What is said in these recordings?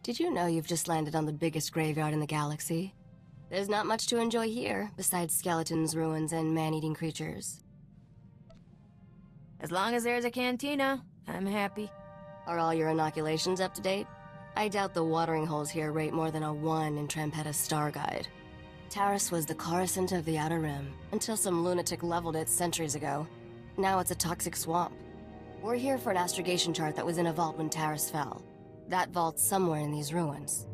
Did you know you've just landed on the biggest graveyard in the galaxy? There's not much to enjoy here, besides skeletons, ruins, and man-eating creatures. As long as there's a cantina, I'm happy. Are all your inoculations up to date? I doubt the watering holes here rate more than a 1 in Trampetta's star guide. Taris was the Coruscant of the Outer Rim, until some lunatic leveled it centuries ago. Now it's a toxic swamp. We're here for an astrogation chart that was in a vault when Taris fell. That vault's somewhere in these ruins.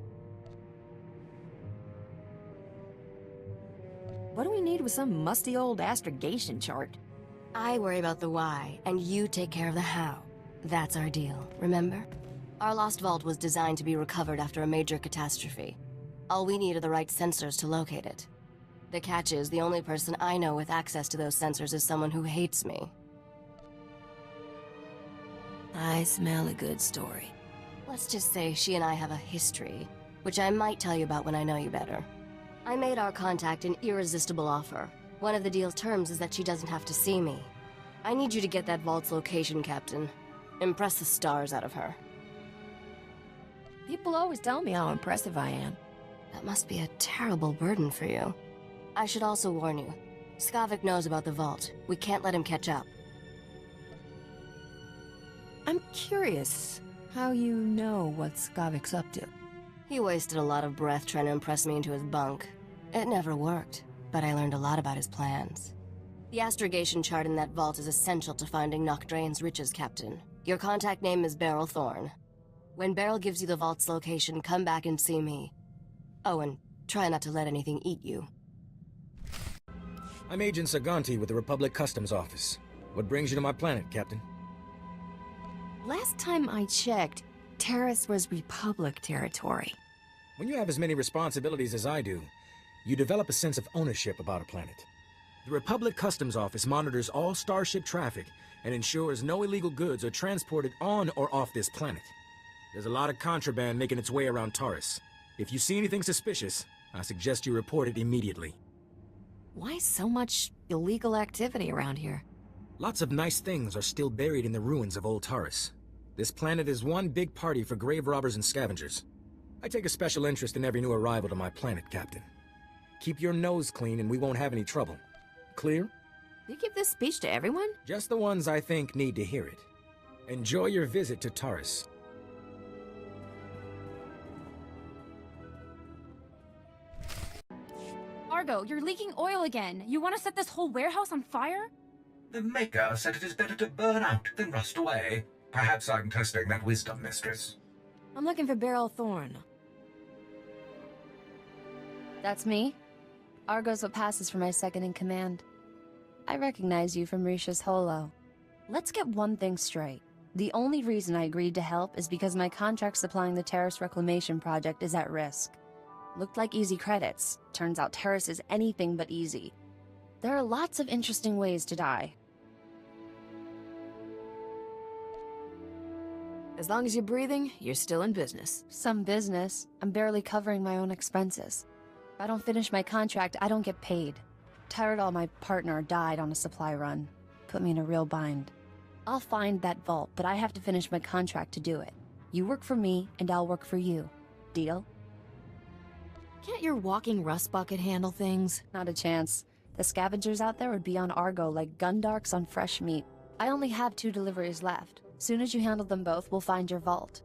What do we need with some musty old astrogation chart? I worry about the why, and you take care of the how. That's our deal, remember? Our lost vault was designed to be recovered after a major catastrophe. All we need are the right sensors to locate it. The catch is, the only person I know with access to those sensors is someone who hates me. I smell a good story. Let's just say she and I have a history, which I might tell you about when I know you better. I made our contact an irresistible offer. One of the deal's terms is that she doesn't have to see me. I need you to get that vault's location, Captain. Impress the stars out of her. People always tell me how impressive I am. That must be a terrible burden for you. I should also warn you. Skavik knows about the vault. We can't let him catch up. I'm curious how you know what Skavik's up to. He wasted a lot of breath trying to impress me into his bunk. It never worked, but I learned a lot about his plans. The astrogation chart in that vault is essential to finding Nocdrane's riches, Captain. Your contact name is Beryl Thorne. When Beryl gives you the vault's location, come back and see me. Oh, and try not to let anything eat you. I'm Agent Saganti with the Republic Customs Office. What brings you to my planet, Captain? Last time I checked, Taris was Republic territory. When you have as many responsibilities as I do, you develop a sense of ownership about a planet. The Republic Customs Office monitors all starship traffic and ensures no illegal goods are transported on or off this planet. There's a lot of contraband making its way around Taris. If you see anything suspicious, I suggest you report it immediately. Why so much illegal activity around here? Lots of nice things are still buried in the ruins of old Taris. This planet is one big party for grave robbers and scavengers. I take a special interest in every new arrival to my planet, Captain. Keep your nose clean and we won't have any trouble. Clear? You give this speech to everyone? Just the ones I think need to hear it. Enjoy your visit to Taris. Argo, you're leaking oil again. You want to set this whole warehouse on fire? The Maker said it is better to burn out than rust away. Perhaps I'm testing that wisdom, Mistress. I'm looking for Beryl Thorne. That's me. Argo's what passes for my second-in-command. I recognize you from Risha's holo. Let's get one thing straight. The only reason I agreed to help is because my contract supplying the Terrace Reclamation Project is at risk. Looked like easy credits. Turns out Terrace is anything but easy. There are lots of interesting ways to die. As long as you're breathing, you're still in business. Some business. I'm barely covering my own expenses. If I don't finish my contract, I don't get paid. Tyradol, my partner, died on a supply run. Put me in a real bind. I'll find that vault, but I have to finish my contract to do it. You work for me, and I'll work for you. Deal? Can't your walking rust bucket handle things? Not a chance. The scavengers out there would be on Argo like gundarks on fresh meat. I only have 2 deliveries left. Soon as you handle them both, we'll find your vault.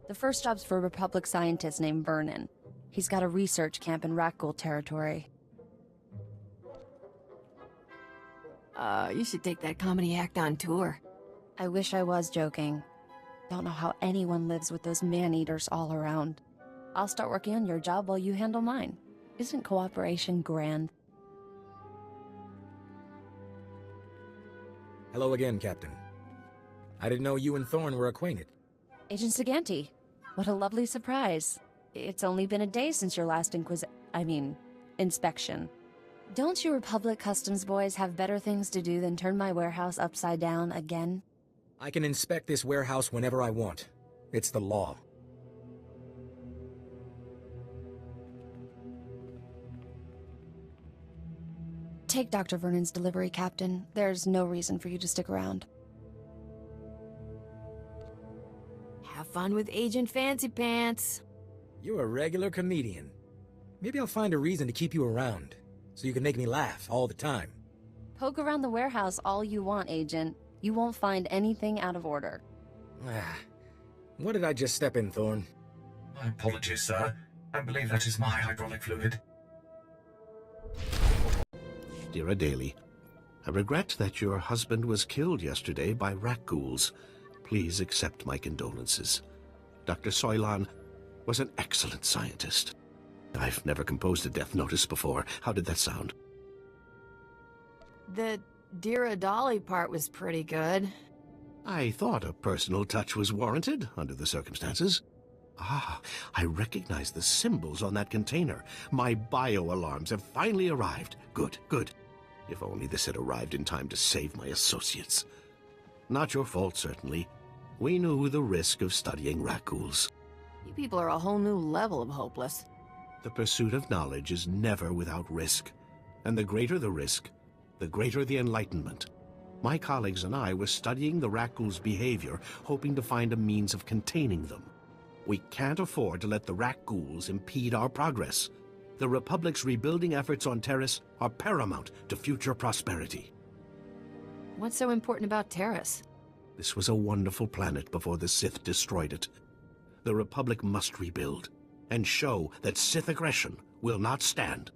The first job's for a Republic scientist named Vernon. He's got a research camp in Rakghoul territory. You should take that comedy act on tour. I wish I was joking. Don't know how anyone lives with those man-eaters all around. I'll start working on your job while you handle mine. Isn't cooperation grand? Hello again, Captain. I didn't know you and Thorne were acquainted. Agent Saganti. What a lovely surprise. It's only been a day since your last inspection. Don't you Republic Customs boys have better things to do than turn my warehouse upside down again? I can inspect this warehouse whenever I want. It's the law. Take Dr. Vernon's delivery, Captain. There's no reason for you to stick around. Have fun with Agent Fancy Pants. You're a regular comedian. Maybe I'll find a reason to keep you around, so you can make me laugh all the time. Poke around the warehouse all you want, Agent. You won't find anything out of order. What did I just step in, Thorne? My apologies, sir. I believe that is my hydraulic fluid. Dear Daly, I regret that your husband was killed yesterday by rat ghouls. Please accept my condolences. Dr. Soilan was an excellent scientist. I've never composed a death notice before. How did that sound? The Dear Dolly part was pretty good. I thought a personal touch was warranted under the circumstances. Ah, I recognize the symbols on that container. My bio-alarms have finally arrived. Good, good. If only this had arrived in time to save my associates. Not your fault, certainly. We knew the risk of studying rat ghouls. You people are a whole new level of hopeless. The pursuit of knowledge is never without risk. And the greater the risk, the greater the enlightenment. My colleagues and I were studying the rat ghouls' behavior, hoping to find a means of containing them. We can't afford to let the rat ghouls impede our progress. The Republic's rebuilding efforts on Terrace are paramount to future prosperity. What's so important about Terrace? This was a wonderful planet before the Sith destroyed it. The Republic must rebuild, and show that Sith aggression will not stand.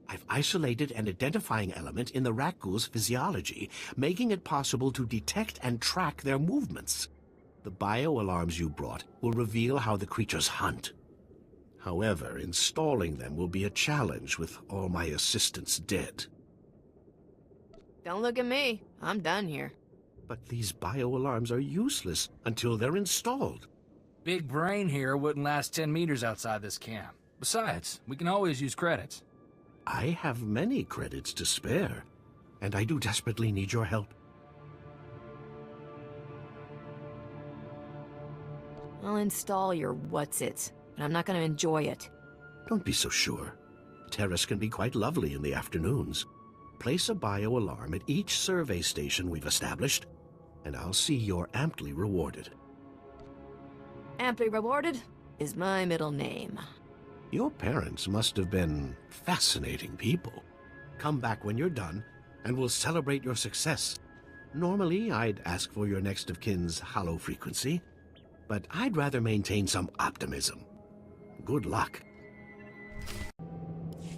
I've isolated an identifying element in the rat ghouls' physiology, making it possible to detect and track their movements. The bio-alarms you brought will reveal how the creatures hunt. However, installing them will be a challenge with all my assistants dead. Don't look at me. I'm done here. But these bio-alarms are useless until they're installed. Big Brain here wouldn't last 10 meters outside this camp. Besides, we can always use credits. I have many credits to spare, and I do desperately need your help. I'll install your what's-its, but I'm not going to enjoy it. Don't be so sure. Terrace can be quite lovely in the afternoons. Place a bio-alarm at each survey station we've established, and I'll see you're amply rewarded. Amply rewarded is my middle name. Your parents must have been fascinating people. Come back when you're done, and we'll celebrate your success. Normally, I'd ask for your next of kin's hollow frequency, but I'd rather maintain some optimism. Good luck.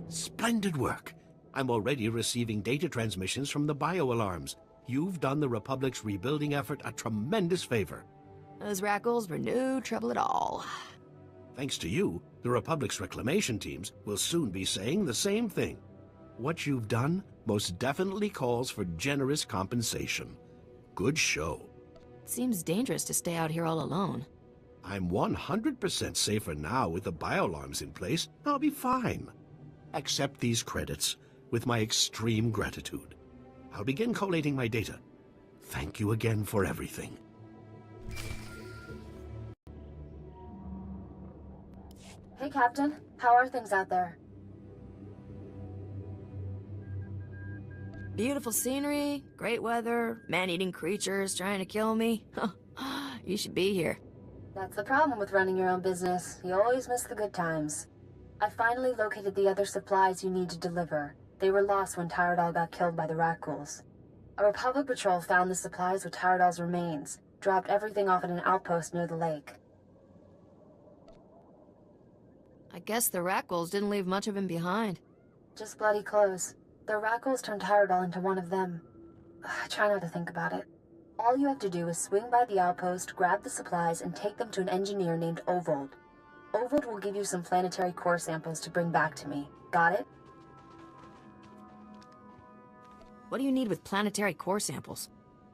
Splendid work. I'm already receiving data transmissions from the bio-alarms. You've done the Republic's rebuilding effort a tremendous favor. Those rackles were no trouble at all. Thanks to you, the Republic's reclamation teams will soon be saying the same thing. What you've done most definitely calls for generous compensation. Good show. Seems dangerous to stay out here all alone. I'm 100% safer now with the bio-alarms in place. I'll be fine. Accept these credits with my extreme gratitude. I'll begin collating my data. Thank you again for everything. Hey, Captain. How are things out there? Beautiful scenery, great weather, man-eating creatures trying to kill me. You should be here. That's the problem with running your own business. You always miss the good times. I finally located the other supplies you need to deliver. They were lost when Tyrodal got killed by the rat ghouls. A Republic patrol found the supplies with Tyrodal's remains, dropped everything off at an outpost near the lake. I guess the rackles didn't leave much of him behind. Just bloody clothes. The rat ghouls turned Tyrodal into one of them. Try not to think about it. All you have to do is swing by the outpost, grab the supplies, and take them to an engineer named Ovold. Ovold will give you some planetary core samples to bring back to me. Got it? What do you need with planetary core samples?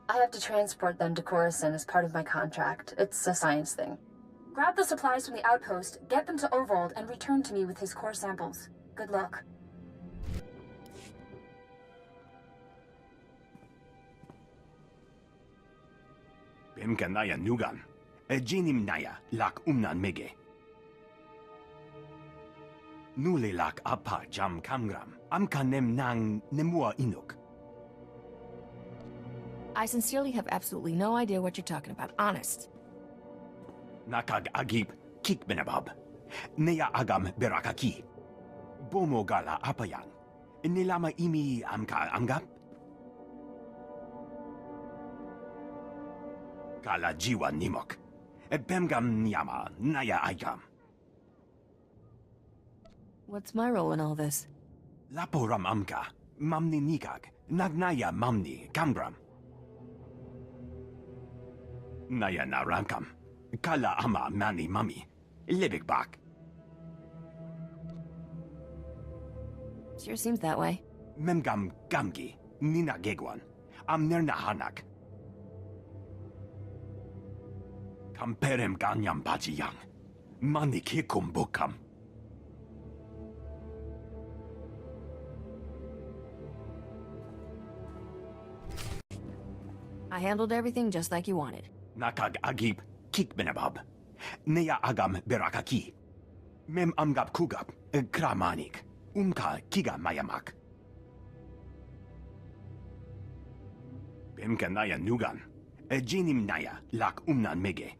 I have to transport them to Coruscant as part of my contract. It's a science thing. Grab the supplies from the outpost, get them to Ovold, and return to me with his core samples. Good luck. Bimkanaya nugan. Ejinim naya lak umnan mege. Nule lak apa jam kamgram. Amkanem nang nemua inuk. I sincerely have absolutely no idea what you're talking about, honest. Nakag agib kik benabab. Nea agam berakaki. Bomo gala apayang. Nilama imi amka anggap? Kala jiwa nimok. Bemgam niyama naya ayam. What's my role in all this? Laporam amka. Mamni nikag. Nagnaya mamni kamgram. Naya naramkam. Kala ama mani mami. Libik bak. Sure seems that way. Memgam gamgi. Nina gegwan. Amnerna hanak. Kamperem ganyam bajiyang. Mani kikum bukam. I handled everything just like you wanted. Nakag agib kikbenabab. Nea agam berakaki. Mem amgab kugab. Kramanik. Umka kiga mayamak. Bemka naya nugan. Jinim naya lak umnan mege.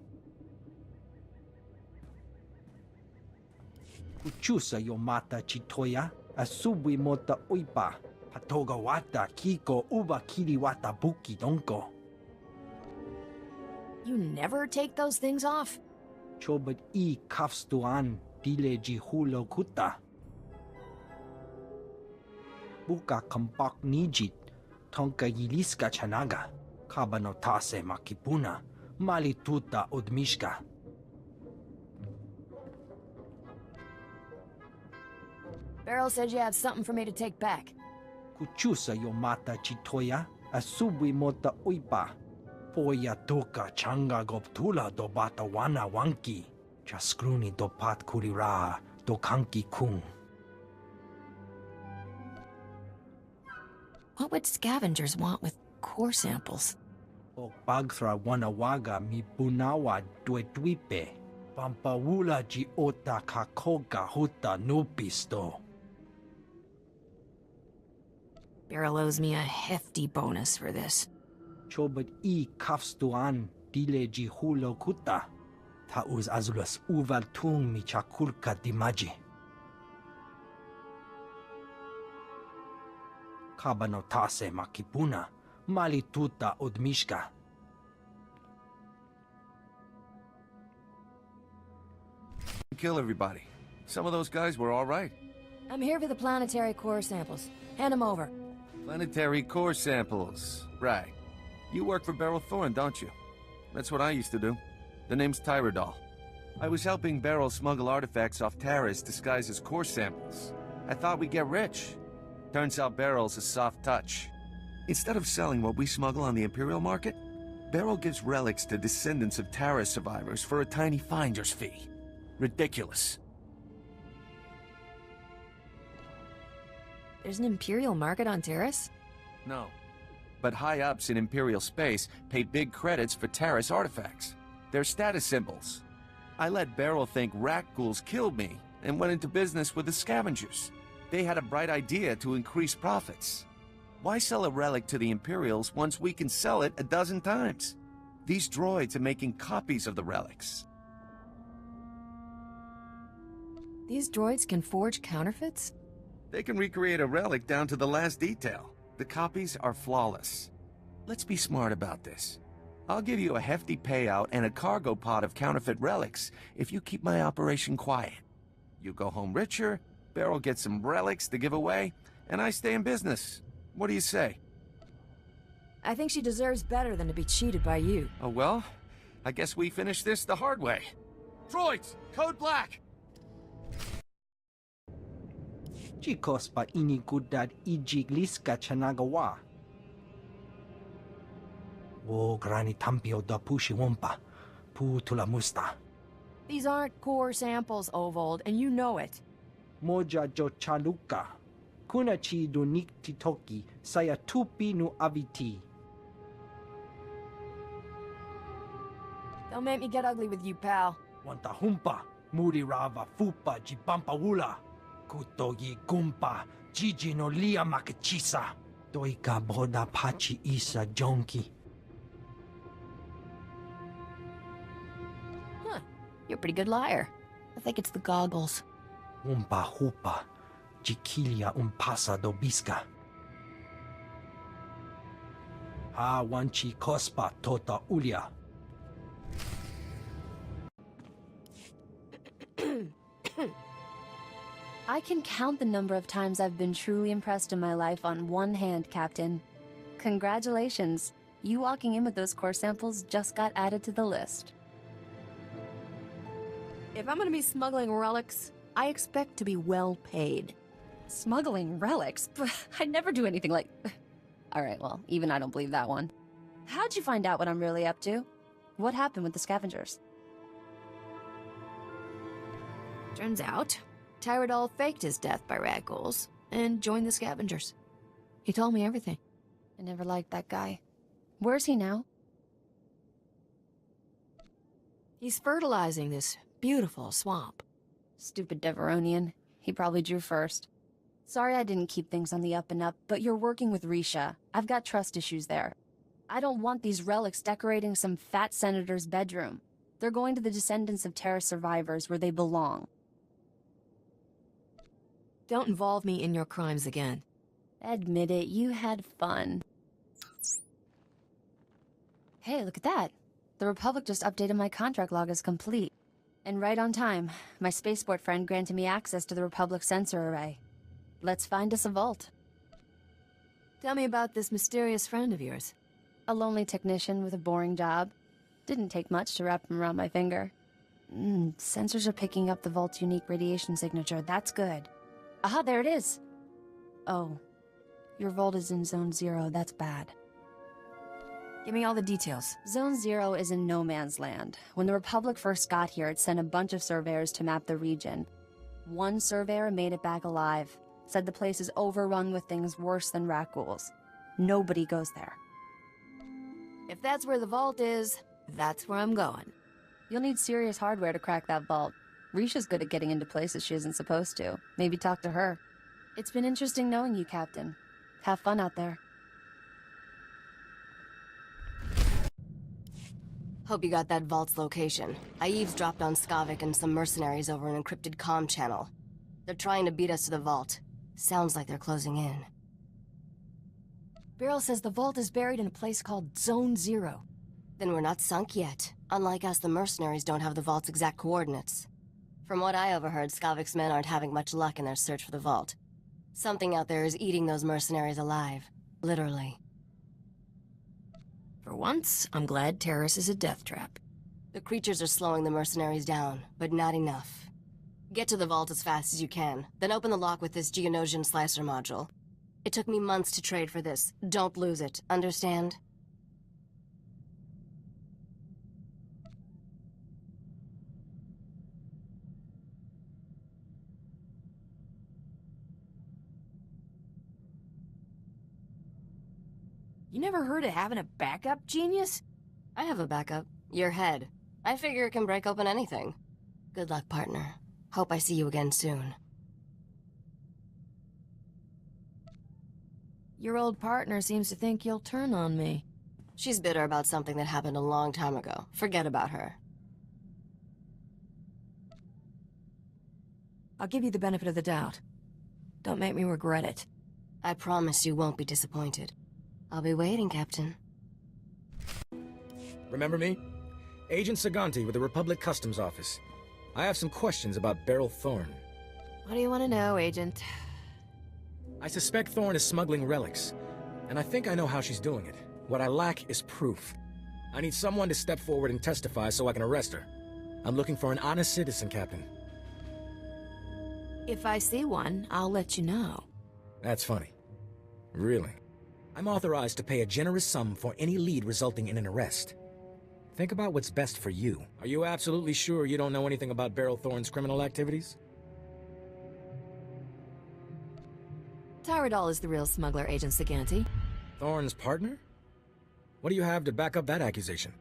Uchusa yomata chitoya, asubwi mota uipa, patoga wata kiko uba kiri wata buki donko. You never take those things off? Chobat I kafstuan dile jihulo kuta. Buka kampak nijit, tonka yiliska chanaga, kabano tase makipuna, malituta odmishka. Beryl said you have something for me to take back. Kuchusa yomata chitoya, asubwi mota uipa. Poya toka changa goptula do bata wana wanki. Chaskruni do pat kurira do kanki kung. What would scavengers want with core samples? O bagthra wanawaga mi bunawa duetwipe. Pampawula ji ota kakoga huta nupisto. Beryl owes me a hefty bonus for this. Chobat I kafstuan dile ji hulo kuta. Tauz azulas uval tung mi chakulka dimaji. Kabano tase makipuna, malituta odmishka. Kill everybody. Some of those guys were all right. I'm here for the planetary core samples. Hand them over. Planetary core samples. Right. You work for Beryl Thorne, don't you? That's what I used to do. The name's Tyrodol. I was helping Beryl smuggle artifacts off Terrace disguised as core samples. I thought we'd get rich. Turns out Beryl's a soft touch. Instead of selling what we smuggle on the Imperial market, Beryl gives relics to descendants of Terrace survivors for a tiny finder's fee. Ridiculous. There's an Imperial market on Terrace? No. But high-ups in Imperial space pay big credits for Terrace artifacts. They're status symbols. I let Beryl think rat ghouls killed me and went into business with the scavengers. They had a bright idea to increase profits. Why sell a relic to the Imperials once we can sell it a dozen times? These droids are making copies of the relics. These droids can forge counterfeits? They can recreate a relic down to the last detail. The copies are flawless. Let's be smart about this. I'll give you a hefty payout and a cargo pod of counterfeit relics if you keep my operation quiet. You go home richer, Beryl gets some relics to give away, and I stay in business. What do you say? I think she deserves better than to be cheated by you. Oh well, I guess we finish this the hard way. Droids, code black! Chikos pa inikudad ijigliska chanagawa. O grani tampio da pushi wompa, pu tula musta. These aren't core samples, Ovold, and you know it. Moja jo chaluka. Kunachi do niktitoki saya tupi nu aviti. Don't make me get ugly with you, pal. Wanta humpa, muri rava fupa jibampa wula. Kutogi gumpa, jiji no lia makachisa. Doika boda pachi isa jonki. Huh, you're a pretty good liar. I think it's the goggles. Umpa hupa, chiquilia umpasa dobisca. Ha wanchi cospa tota ulia. I can count the number of times I've been truly impressed in my life on one hand, Captain. Congratulations. You walking in with those core samples just got added to the list. If I'm gonna be smuggling relics, I expect to be well paid. Smuggling relics? I'd never do anything like... Alright, well, even I don't believe that one. How'd you find out what I'm really up to? What happened with the scavengers? Turns out, Tyrodol faked his death by rat ghouls and joined the scavengers. He told me everything. I never liked that guy. Where's he now? He's fertilizing this beautiful swamp. Stupid Deveronian. He probably drew first. Sorry I didn't keep things on the up and up, but you're working with Risha. I've got trust issues there. I don't want these relics decorating some fat senator's bedroom. They're going to the descendants of Terra survivors where they belong. Don't involve me in your crimes again. Admit it, you had fun. Hey, look at that. The Republic just updated my contract log as complete. And right on time. My spaceport friend granted me access to the Republic sensor array. Let's find us a vault. Tell me about this mysterious friend of yours. A lonely technician with a boring job. Didn't take much to wrap him around my finger. Sensors are picking up the vault's unique radiation signature. That's good. Aha, there it is. Oh. Your vault is in Zone 0. That's bad. Give me all the details. Zone 0 is in no man's land. When the Republic first got here, it sent a bunch of surveyors to map the region. One surveyor made it back alive. Said the place is overrun with things worse than rat ghouls. Nobody goes there. If that's where the vault is, that's where I'm going. You'll need serious hardware to crack that vault. Risha's good at getting into places she isn't supposed to. Maybe talk to her. It's been interesting knowing you, Captain. Have fun out there. Hope you got that vault's location. I eavesdropped on Skavik and some mercenaries over an encrypted comm channel. They're trying to beat us to the vault. Sounds like they're closing in. Beryl says the vault is buried in a place called Zone 0. Then we're not sunk yet. Unlike us, the mercenaries don't have the vault's exact coordinates. From what I overheard, Skavik's men aren't having much luck in their search for the vault. Something out there is eating those mercenaries alive. Literally. For once, I'm glad Terrace is a death trap. The creatures are slowing the mercenaries down, but not enough. Get to the vault as fast as you can, then open the lock with this Geonosian slicer module. It took me months to trade for this. Don't lose it, understand? You never heard of having a backup, genius? I have a backup. Your head. I figure it can break open anything. Good luck, partner. Hope I see you again soon. Your old partner seems to think you'll turn on me. She's bitter about something that happened a long time ago. Forget about her. I'll give you the benefit of the doubt. Don't make me regret it. I promise you won't be disappointed. I'll be waiting, Captain. Remember me? Agent Saganti with the Republic Customs Office. I have some questions about Beryl Thorne. What do you want to know, Agent? I suspect Thorne is smuggling relics, and I think I know how she's doing it. What I lack is proof. I need someone to step forward and testify so I can arrest her. I'm looking for an honest citizen, Captain. If I see one, I'll let you know. That's funny. Really. I'm authorized to pay a generous sum for any lead resulting in an arrest. Think about what's best for you. Are you absolutely sure you don't know anything about Beryl Thorne's criminal activities? Tyrodol is the real smuggler, Agent Saganti. Thorne's partner? What do you have to back up that accusation?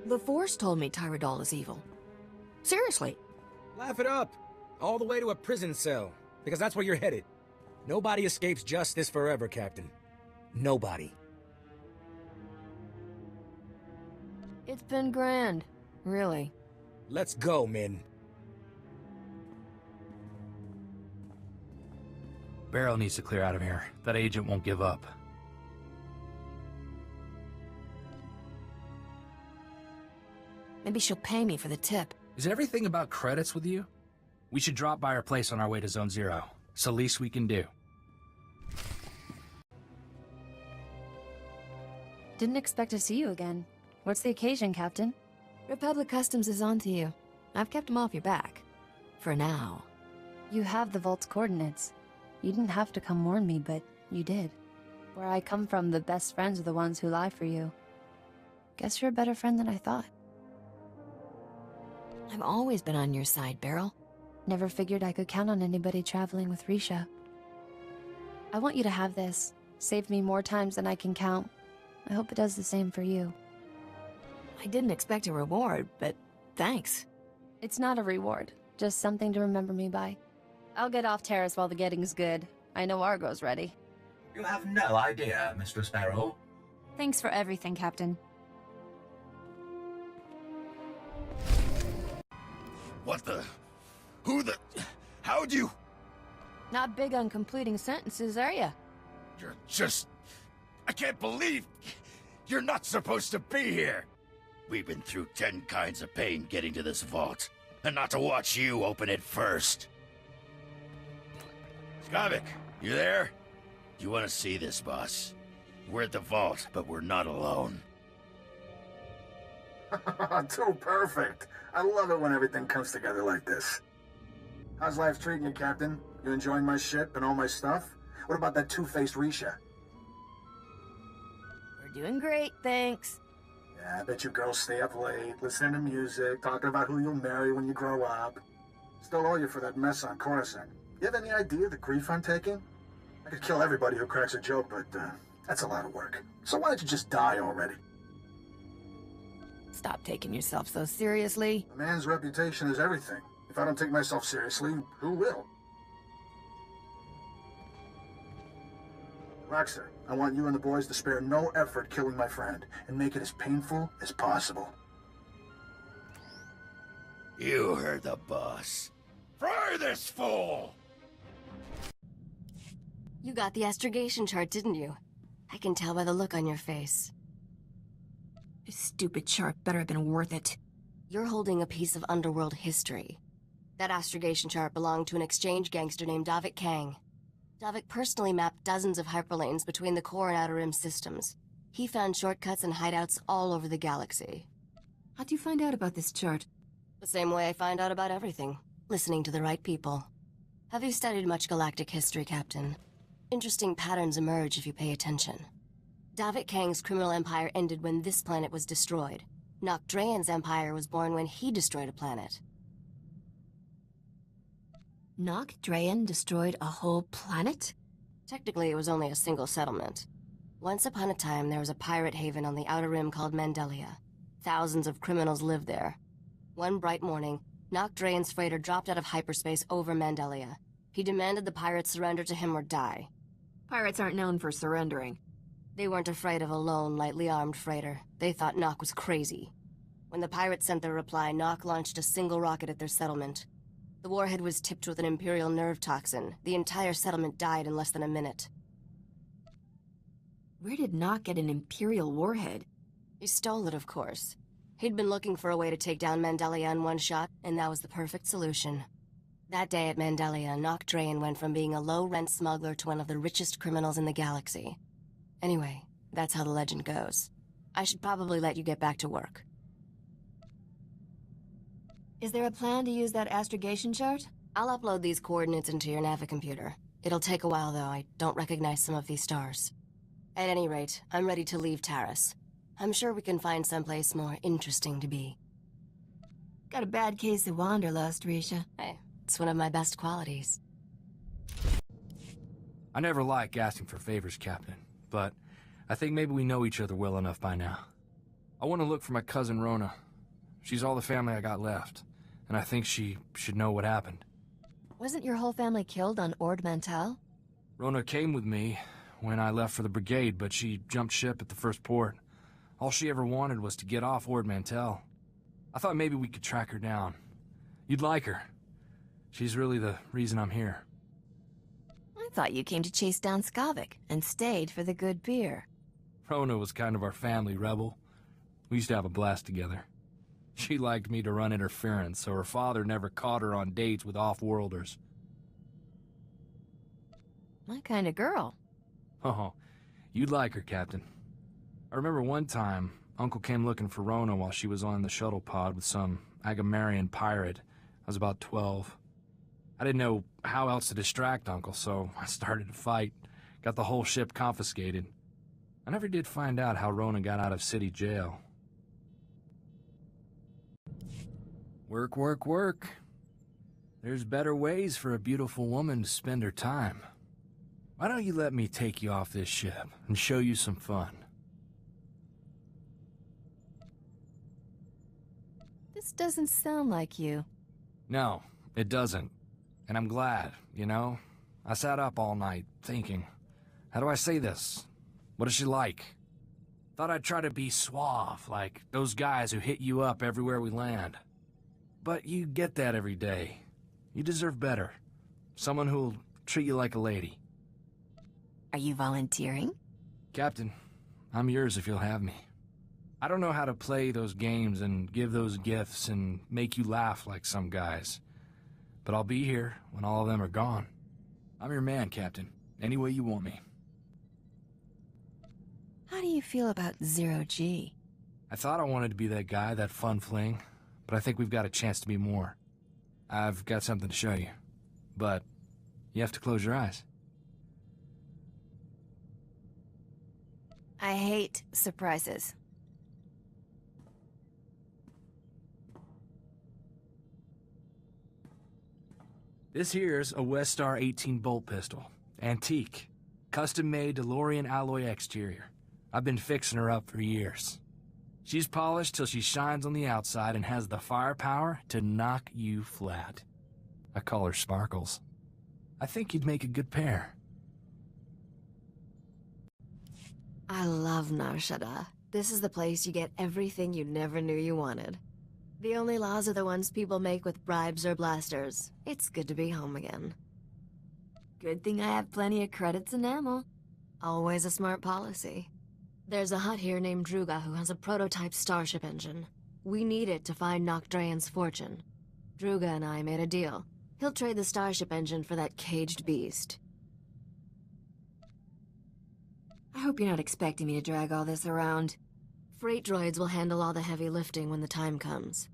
The Force told me Tyrodol is evil. Seriously. Laugh it up. All the way to a prison cell. Because that's where you're headed. Nobody escapes justice forever, Captain. Nobody. It's been grand. Really. Let's go, Min. Beryl needs to clear out of here. That agent won't give up. Maybe she'll pay me for the tip. Is everything about credits with you? We should drop by her place on our way to Zone Zero. It's the least we can do. Didn't expect to see you again. What's the occasion, Captain? Republic Customs is on to you. I've kept them off your back. For now. You have the vault's coordinates. You didn't have to come warn me, but you did. Where I come from, the best friends are the ones who lie for you. Guess you're a better friend than I thought. I've always been on your side, Beryl. Never figured I could count on anybody traveling with Risha. I want you to have this. Saved me more times than I can count. I hope it does the same for you. I didn't expect a reward, but thanks. It's not a reward, just something to remember me by. I'll get off Terrace while the getting's good. I know Argo's ready. You have no idea, Mr. Sparrow. Thanks for everything, Captain. What the? Who the? How'd you? Not big on completing sentences, are ya? You're just... I can't believe... You're not supposed to be here! We've been through 10 kinds of pain getting to this vault, and not to watch you open it first. Skavik, you there? You want to see this, boss? We're at the vault, but we're not alone. Too perfect. I love it when everything comes together like this. How's life treating you, Captain? You enjoying my ship and all my stuff? What about that two-faced Risha? We're doing great, thanks. Yeah, I bet you girls stay up late, listening to music, talking about who you'll marry when you grow up. Still owe you for that mess on Coruscant. You have any idea the grief I'm taking? I could kill everybody who cracks a joke, but that's a lot of work. So why don't you just die already? Stop taking yourself so seriously. A man's reputation is everything. If I don't take myself seriously, who will? Raxa, I want you and the boys to spare no effort killing my friend, and make it as painful as possible. You heard the boss. Fry this fool! You got the astrogation chart, didn't you? I can tell by the look on your face. This stupid chart better have been worth it. You're holding a piece of underworld history. That astrogation chart belonged to an exchange gangster named Davik Kang. Davik personally mapped dozens of hyperlanes between the core and outer rim systems. He found shortcuts and hideouts all over the galaxy. How'd you find out about this chart? The same way I find out about everything. Listening to the right people. Have you studied much galactic history, Captain? Interesting patterns emerge if you pay attention. Davik Kang's criminal empire ended when this planet was destroyed. Nocdrayan's empire was born when he destroyed a planet. Nocdrayan destroyed a whole planet? Technically, it was only a single settlement. Once upon a time, there was a pirate haven on the Outer Rim called Mandelia. Thousands of criminals lived there. One bright morning, Nocdrayan's freighter dropped out of hyperspace over Mandelia. He demanded the pirates surrender to him or die. Pirates aren't known for surrendering. They weren't afraid of a lone, lightly armed freighter. They thought Nock was crazy. When the pirates sent their reply, Nock launched a single rocket at their settlement. The warhead was tipped with an Imperial nerve toxin. The entire settlement died in less than a minute. Where did Nock get an Imperial warhead? He stole it, of course. He'd been looking for a way to take down Mandelia in one shot, and that was the perfect solution. That day at Mandelia, Nocdrayan went from being a low-rent smuggler to one of the richest criminals in the galaxy. Anyway, that's how the legend goes. I should probably let you get back to work. Is there a plan to use that astrogation chart? I'll upload these coordinates into your Navicomputer. It'll take a while, though. I don't recognize some of these stars. At any rate, I'm ready to leave Taris. I'm sure we can find someplace more interesting to be. Got a bad case of wanderlust, Risha. Hey, it's one of my best qualities. I never like asking for favors, Captain, but I think maybe we know each other well enough by now. I want to look for my cousin Rona. She's all the family I got left, and I think she should know what happened. Wasn't your whole family killed on Ord Mantell? Rona came with me when I left for the brigade, but she jumped ship at the first port. All she ever wanted was to get off Ord Mantell. I thought maybe we could track her down. You'd like her. She's really the reason I'm here. I thought you came to chase down Skavik and stayed for the good beer. Rona was kind of our family rebel. We used to have a blast together. She liked me to run interference, so her father never caught her on dates with off-worlders. My kind of girl. Oh, you'd like her, Captain. I remember one time, Uncle came looking for Rona while she was on the shuttle pod with some Agamarian pirate. I was about 12. I didn't know how else to distract Uncle, so I started to fight. Got the whole ship confiscated. I never did find out how Rona got out of city jail. Work, work, work. There's better ways for a beautiful woman to spend her time. Why don't you let me take you off this ship and show you some fun? This doesn't sound like you. No, it doesn't. And I'm glad, you know? I sat up all night, thinking, how do I say this? What is she like? Thought I'd try to be suave, like those guys who hit you up everywhere we land. But you get that every day. You deserve better. Someone who'll treat you like a lady. Are you volunteering? Captain, I'm yours if you'll have me. I don't know how to play those games and give those gifts and make you laugh like some guys. But I'll be here when all of them are gone. I'm your man, Captain. Any way you want me. How do you feel about Zero G? I thought I wanted to be that guy, that fun fling, but I think we've got a chance to be more. I've got something to show you, but you have to close your eyes. I hate surprises. This here's a SWTOR 18 bolt pistol. Antique. Custom-made DeLorean alloy exterior. I've been fixing her up for years. She's polished till she shines on the outside and has the firepower to knock you flat. I call her Sparkles. I think you'd make a good pair. I love Nar Shaddaa. This is the place you get everything you never knew you wanted. The only laws are the ones people make with bribes or blasters. It's good to be home again. Good thing I have plenty of credits and ammo. Always a smart policy. There's a hut here named Druga who has a prototype starship engine. We need it to find Nocdrayan's fortune. Druga and I made a deal. He'll trade the starship engine for that caged beast. I hope you're not expecting me to drag all this around. Freight droids will handle all the heavy lifting when the time comes.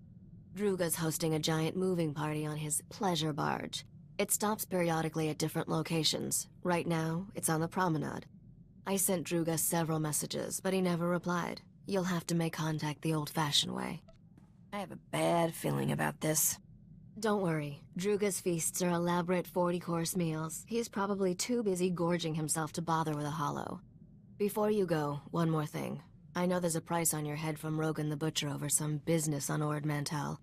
Druga's hosting a giant moving party on his pleasure barge. It stops periodically at different locations. Right now, it's on the promenade. I sent Druga several messages, but he never replied. You'll have to make contact the old-fashioned way. I have a bad feeling about this. Don't worry. Druga's feasts are elaborate 40-course meals. He's probably too busy gorging himself to bother with a holo. Before you go, one more thing. I know there's a price on your head from Rogan the Butcher over some business on Ord Mantell.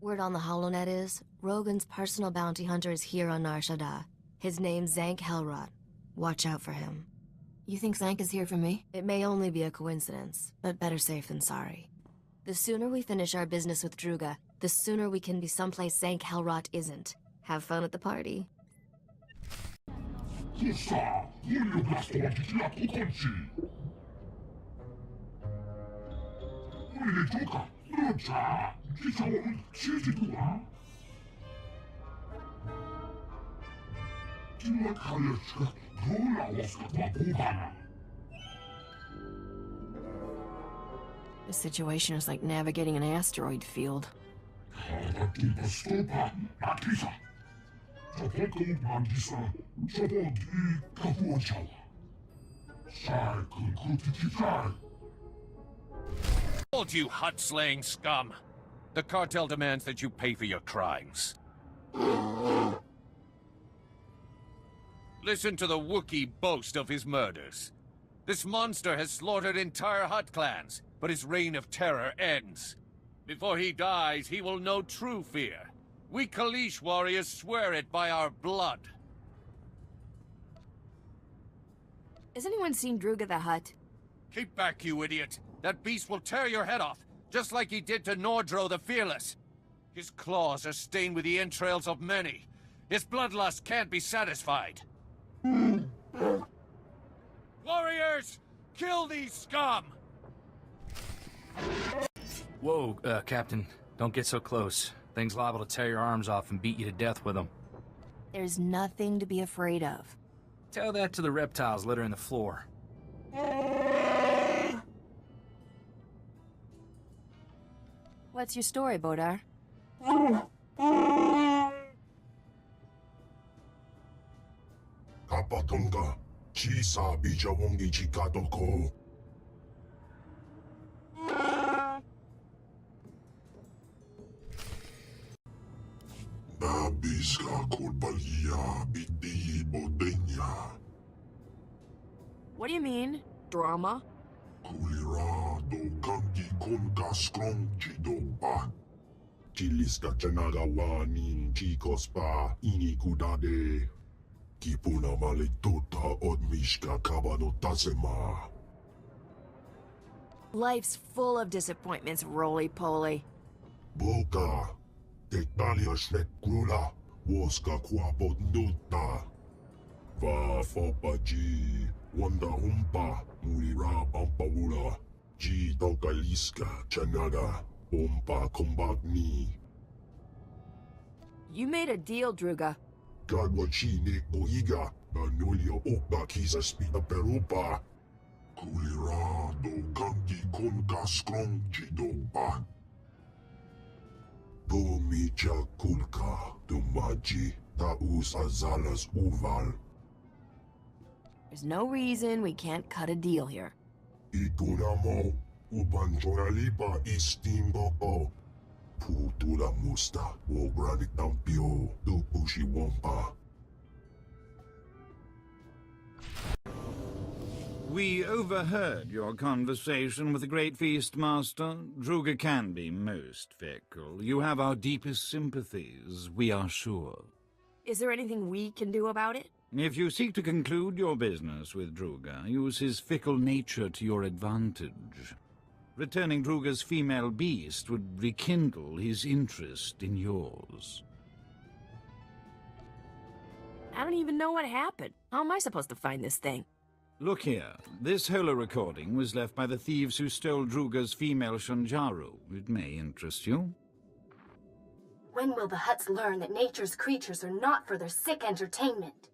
Word on the HoloNet is, Rogan's personal bounty hunter is here on Nar Shaddaa. His name's Zank Helrot. Watch out for him. You think Zank is here for me? It may only be a coincidence, but better safe than sorry. The sooner we finish our business with Druga, the sooner we can be someplace Zank Helrot isn't. Have fun at the party. This situation is like navigating an asteroid field. Hold you hut-slaying scum! The cartel demands that you pay for your crimes. Listen to the Wookiee boast of his murders. This monster has slaughtered entire Hutt clans, but his reign of terror ends. Before he dies, he will know true fear. We Kalish warriors swear it by our blood. Has anyone seen Druga the Hutt? Keep back, you idiot! That beast will tear your head off, just like he did to Nordro the Fearless. His claws are stained with the entrails of many. His bloodlust can't be satisfied. Warriors! Kill these scum! Whoa, Captain. Don't get so close. Thing's liable to tear your arms off and beat you to death with them. There's nothing to be afraid of. Tell that to the reptiles littering the floor. What's your story, Bodar? Kapatonga, chisa bijawongi chikatoko. Babiska kulbalia biti bodenya. What do you mean? Drama? Kulira do kanki konka skrong chidopa. Chiliska chanagawanin chikos pa inikudade. Kipuna maletota odmishka kabano tasema. Life's full of disappointments, roly-poly. Boka, tektalia shnek krula, woska kwapot nota. Va fopaji, wanda humpa, mulira pampawula. Ji tokaliska chanaga, pompa kombatni. You made a deal, Druga. Gadwachine oiga, anulio opa kisa spina perupa. Kulira do kanki konka skrong jidopa. Pomicha kulka dumaji taus azalas uval. There's no reason we can't cut a deal here. Ikunamo ubanjonalipa istimbo. Putula musta wo granit tampio do pushi wampa. We overheard your conversation with the Great Feast Master. Druga can be most fickle. You have our deepest sympathies, we are sure. Is there anything we can do about it? If you seek to conclude your business with Druga, use his fickle nature to your advantage. Returning Druga's female beast would rekindle his interest in yours. I don't even know what happened. How am I supposed to find this thing? Look here. This holo recording was left by the thieves who stole Druga's female Shanjaru. It may interest you. When will the Hutts learn that nature's creatures are not for their sick entertainment?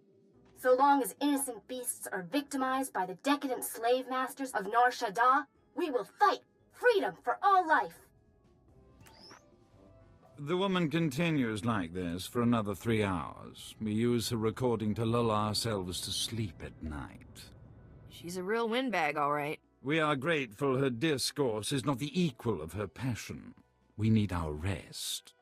So long as innocent beasts are victimized by the decadent slave masters of Nar Shaddaa, we will fight freedom for all life. The woman continues like this for another 3 hours. We use her recording to lull ourselves to sleep at night. She's a real windbag, all right. We are grateful her discourse is not the equal of her passion. We need our rest.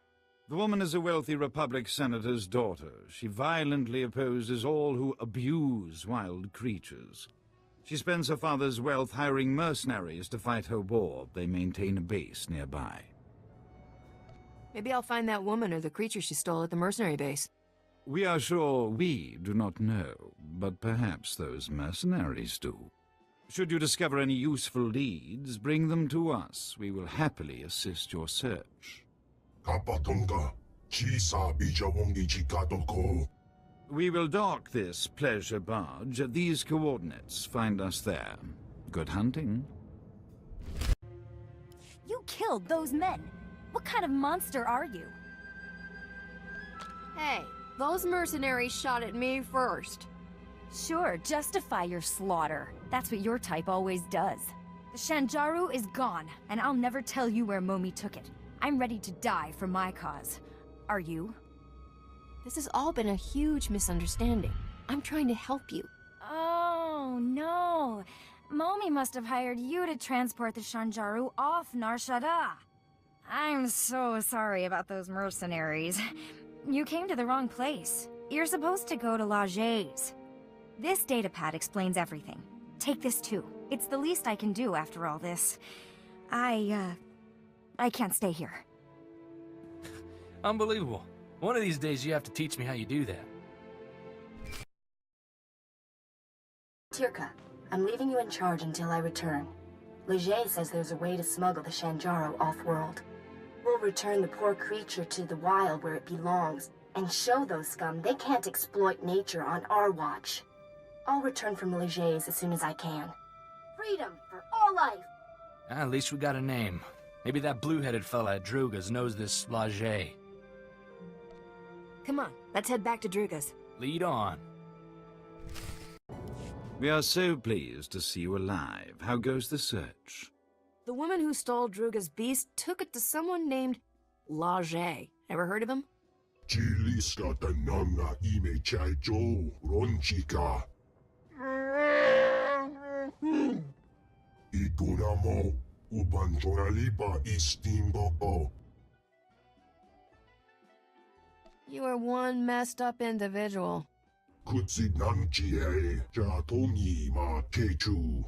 The woman is a wealthy Republic senator's daughter. She violently opposes all who abuse wild creatures. She spends her father's wealth hiring mercenaries to fight her war. They maintain a base nearby. Maybe I'll find that woman or the creature she stole at the mercenary base. We are sure we do not know, but perhaps those mercenaries do. Should you discover any useful leads, bring them to us. We will happily assist your search. Kapatonga, chisa bijawongi chikatoko. We will dock this pleasure barge at these coordinates. Find us there. Good hunting. You killed those men. What kind of monster are you? Hey, those mercenaries shot at me first. Sure, justify your slaughter. That's what your type always does. The Shanjaru is gone, and I'll never tell you where Momi took it. I'm ready to die for my cause. Are you? This has all been a huge misunderstanding. I'm trying to help you. Oh, no. Momi must have hired you to transport the Shanjaru off Nar Shaddaa. I'm so sorry about those mercenaries. You came to the wrong place. You're supposed to go to Laje's. This datapad explains everything. Take this too. It's the least I can do after all this. I can't stay here. Unbelievable. One of these days you have to teach me how you do that. Tirka, I'm leaving you in charge until I return. Leger says there's a way to smuggle the Shanjaro off-world. We'll return the poor creature to the wild where it belongs, and show those scum they can't exploit nature on our watch. I'll return from Leger's as soon as I can. Freedom for all life! At least we got a name. Maybe that blue-headed fella at Druga's knows this Lager. Come on, let's head back to Druga's. Lead on. We are so pleased to see you alive. How goes the search? The woman who stole Druga's beast took it to someone named Lager. Ever heard of him? Chiliska tananga ime chaijo ronchika. Ikunamo ubanchonalipa istimbo. You are one messed up individual. Kutsinanchie jatongi ma kechu.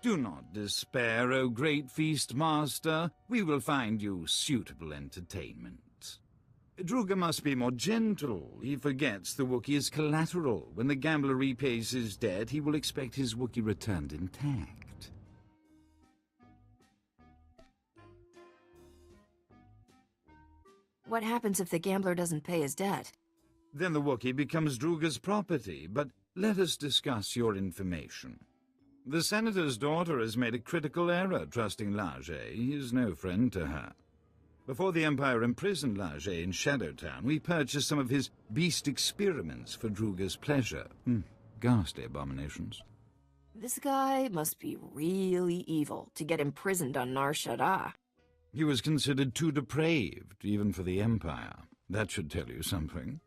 Do not despair, O great feast master. We will find you suitable entertainment. Druga must be more gentle. He forgets the Wookiee is collateral. When the gambler repays his debt, he will expect his Wookiee returned intact. What happens if the gambler doesn't pay his debt? Then the Wookiee becomes Druga's property, but let us discuss your information. The Senator's daughter has made a critical error trusting Lager. He is no friend to her. Before the Empire imprisoned Lager in Shadowtown, we purchased some of his beast experiments for Druga's pleasure. Ghastly abominations. This guy must be really evil to get imprisoned on Nar Shaddaa. He was considered too depraved, even for the Empire. That should tell you something.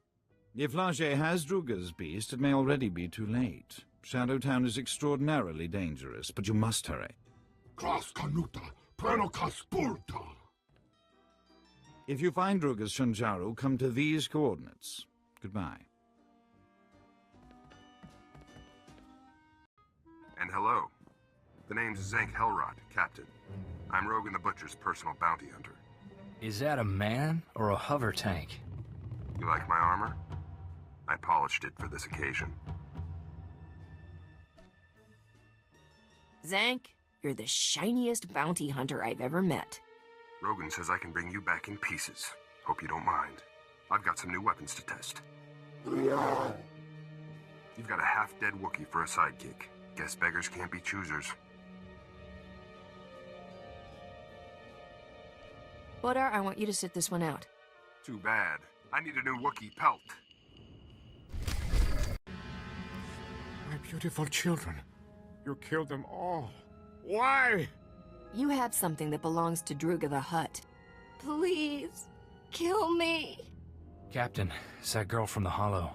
If Lager has Druga's beast, it may already be too late. Shadowtown is extraordinarily dangerous, but you must hurry. Kras kanuta, prenokas purta. If you find Druga's Shanjaro, come to these coordinates. Goodbye. And hello. The name's Zank Helrod, Captain. I'm Rogan the Butcher's personal bounty hunter. Is that a man or a hover tank? You like my armor? I polished it for this occasion. Zank, you're the shiniest bounty hunter I've ever met. Rogan says I can bring you back in pieces. Hope you don't mind. I've got some new weapons to test. You've got a half-dead Wookiee for a sidekick. Guess beggars can't be choosers. Bodar, I want you to sit this one out. Too bad. I need a new Wookiee pelt. My beautiful children. You killed them all. Why? You have something that belongs to Druga the Hutt. Please, kill me. Captain, it's that girl from the Hollow.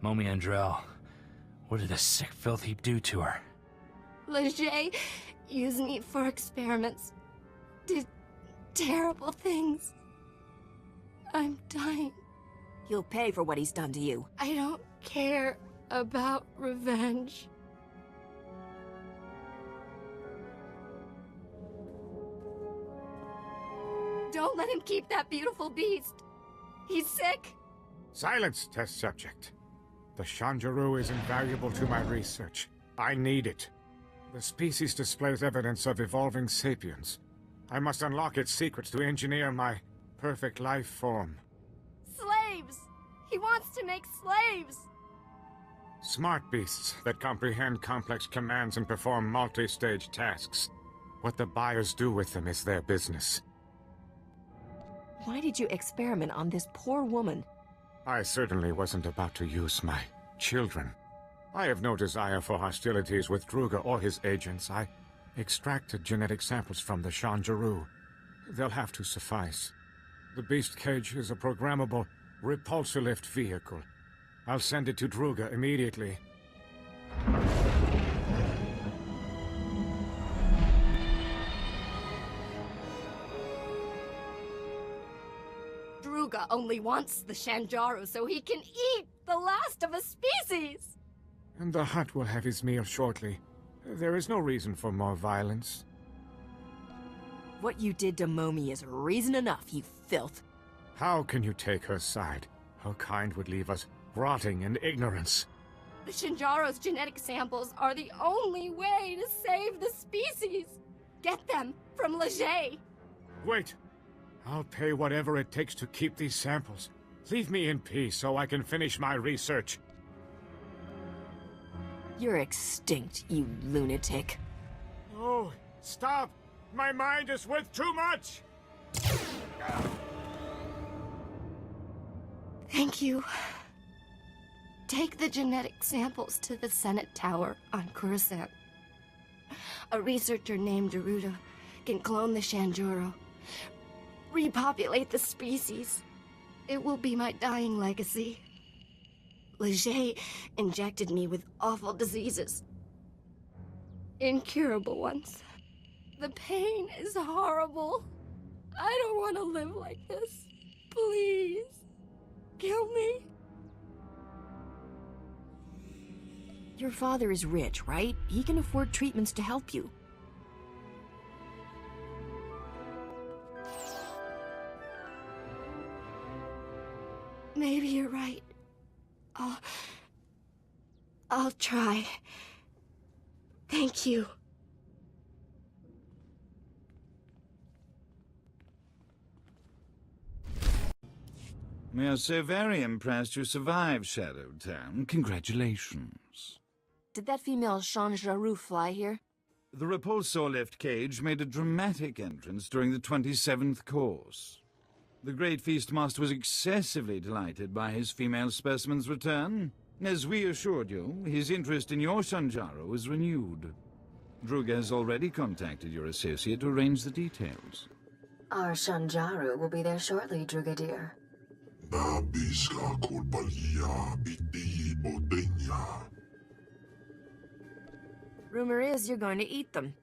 Momi Andrell. What did the sick filth heap do to her? Leger used me for experiments. Did terrible things. I'm dying. He'll pay for what he's done to you. I don't care about revenge. Don't let him keep that beautiful beast. He's sick. Silence, test subject. The Shanjaro is invaluable to my research. I need it. The species displays evidence of evolving sapiens. I must unlock its secrets to engineer my perfect life form. Slaves! He wants to make slaves! Smart beasts that comprehend complex commands and perform multi-stage tasks. What the buyers do with them is their business. Why did you experiment on this poor woman? I certainly wasn't about to use my children. I have no desire for hostilities with Druga or his agents. I extracted genetic samples from the Shanjaro. They'll have to suffice. The beast cage is a programmable repulsor-lift vehicle. I'll send it to Druga immediately. Druga only wants the Shanjaro so he can eat the last of a species! And the Hutt will have his meal shortly. There is no reason for more violence. What you did to Momi is reason enough, you filth. How can you take her side? Her kind would leave us rotting in ignorance. The Shinjaro's genetic samples are the only way to save the species. Get them from Leger. Wait. I'll pay whatever it takes to keep these samples. Leave me in peace so I can finish my research. You're extinct, you lunatic. Oh, stop! My mind is worth too much! Thank you. Take the genetic samples to the Senate Tower on Coruscant. A researcher named Daruda can clone the Shanjuro, repopulate the species. It will be my dying legacy. Leger injected me with awful diseases. Incurable ones. The pain is horrible. I don't want to live like this. Please, kill me. Your father is rich, right? He can afford treatments to help you. Maybe you're right. I'll try. Thank you. We are so very impressed you survived Shadowtown. Congratulations. Did that female Shanjaro fly here? The repulsor lift cage made a dramatic entrance during the 27th course. The Great Feast Master was excessively delighted by his female specimen's return. As we assured you, his interest in your Shanjaro is renewed. Druga has already contacted your associate to arrange the details. Our Shanjaro will be there shortly, Druga dear. Rumor is you're going to eat them.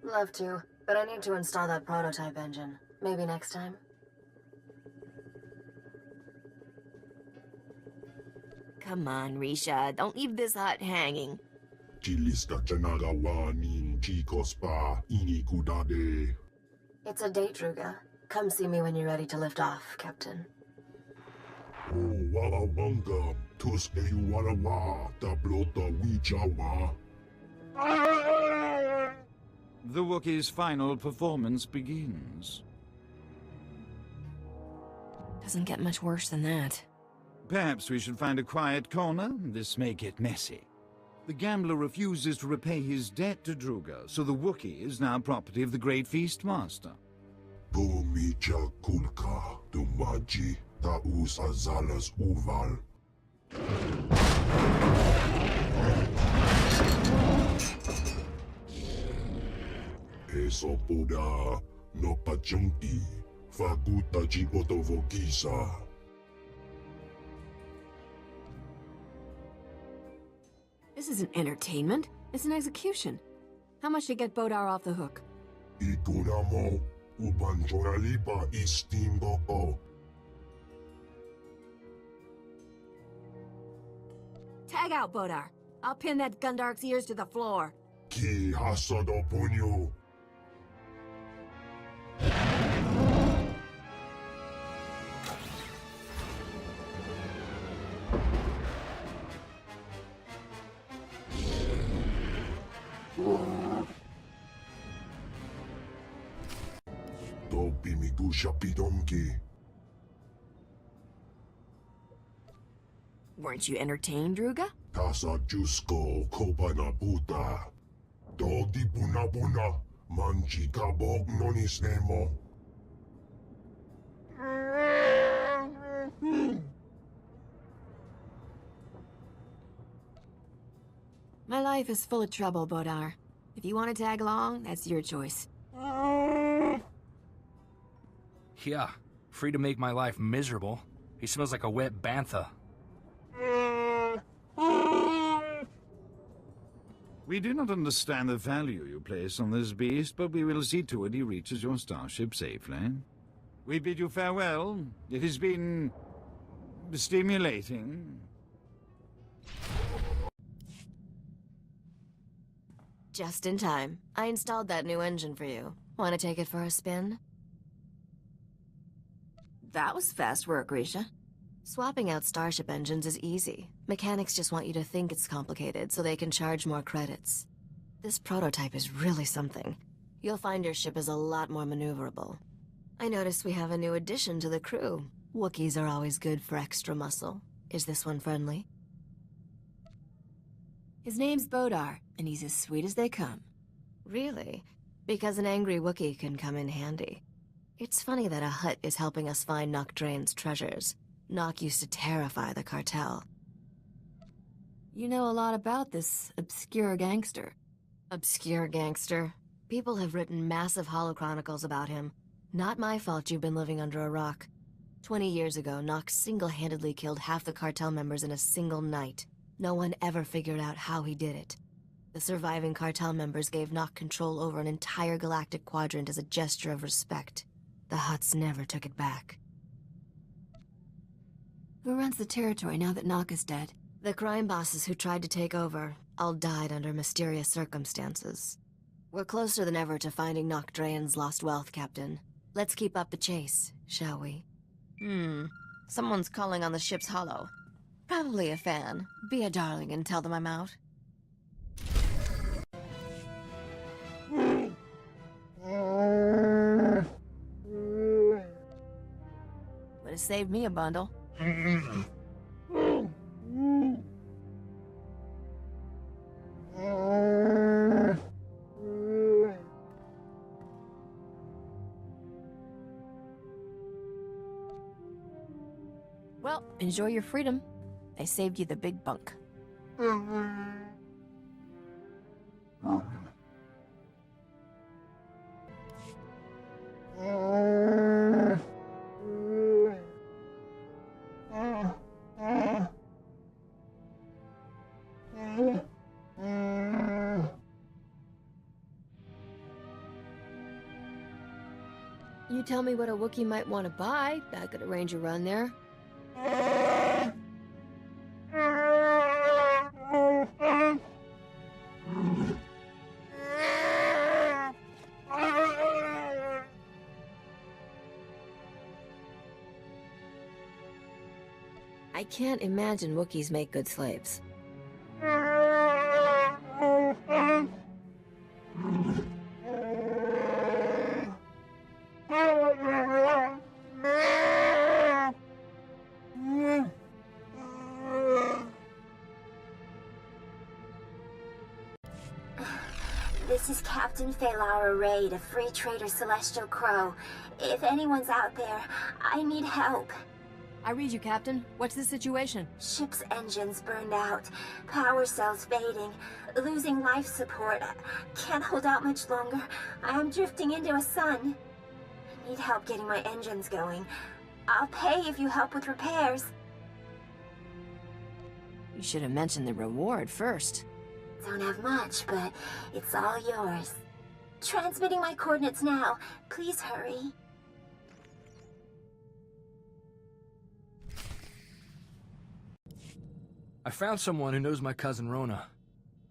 Love to, but I need to install that prototype engine. Maybe next time? Come on, Risha. Don't leave this hut hanging. It's a date, Druga. Come see me when you're ready to lift off, Captain. The Wookiee's final performance begins. Doesn't get much worse than that. Perhaps we should find a quiet corner. This may get messy. The gambler refuses to repay his debt to Druga, so the Wookiee is now property of the Great Feast Master. This isn't entertainment. It's an execution. How much to get Bodar off the hook? Tag out, Bodar. I'll pin that Gundark's ears to the floor. Weren't you entertained, Druga? My life is full of trouble, Bodar. If you want to tag along, that's your choice. Yeah, free to make my life miserable. He smells like a wet bantha. We do not understand the value you place on this beast, but we will see to it he reaches your starship safely. We bid you farewell. It has been stimulating. Just in time. I installed that new engine for you. Want to take it for a spin? That was fast work, Risha. Swapping out starship engines is easy. Mechanics just want you to think it's complicated so they can charge more credits. This prototype is really something. You'll find your ship is a lot more maneuverable. I noticed we have a new addition to the crew. Wookiees are always good for extra muscle. Is this one friendly? His name's Bodar, and he's as sweet as they come. Really? Because an angry Wookiee can come in handy. It's funny that a Hutt is helping us find Nock Drain's treasures. Nock used to terrify the cartel. You know a lot about this obscure gangster. Obscure gangster? People have written massive holochronicles about him. Not my fault you've been living under a rock. 20 years ago, Nock single-handedly killed half the cartel members in a single night. No one ever figured out how he did it. The surviving cartel members gave Nock control over an entire galactic quadrant as a gesture of respect. The Hutts never took it back. Who runs the territory now that Nock is dead? The crime bosses who tried to take over all died under mysterious circumstances. We're closer than ever to finding Nock Drain's lost wealth, Captain. Let's keep up the chase, shall we? Someone's calling on the ship's holo. Probably a fan. Be a darling and tell them I'm out. Would have saved me a bundle. Well, enjoy your freedom. I saved you the big bunk. You tell me what a Wookiee might want to buy. I could arrange a run there. I can't imagine Wookiees make good slaves. This is Captain Phalara Raid of Free Trader Celestial Crow. If anyone's out there, I need help. I read you, Captain. What's the situation? Ship's engines burned out, power cells fading, losing life support. Can't hold out much longer. I am drifting into a sun. I need help getting my engines going. I'll pay if you help with repairs. You should have mentioned the reward first. Don't have much, but it's all yours. Transmitting my coordinates now. Please hurry. I found someone who knows my cousin Rona.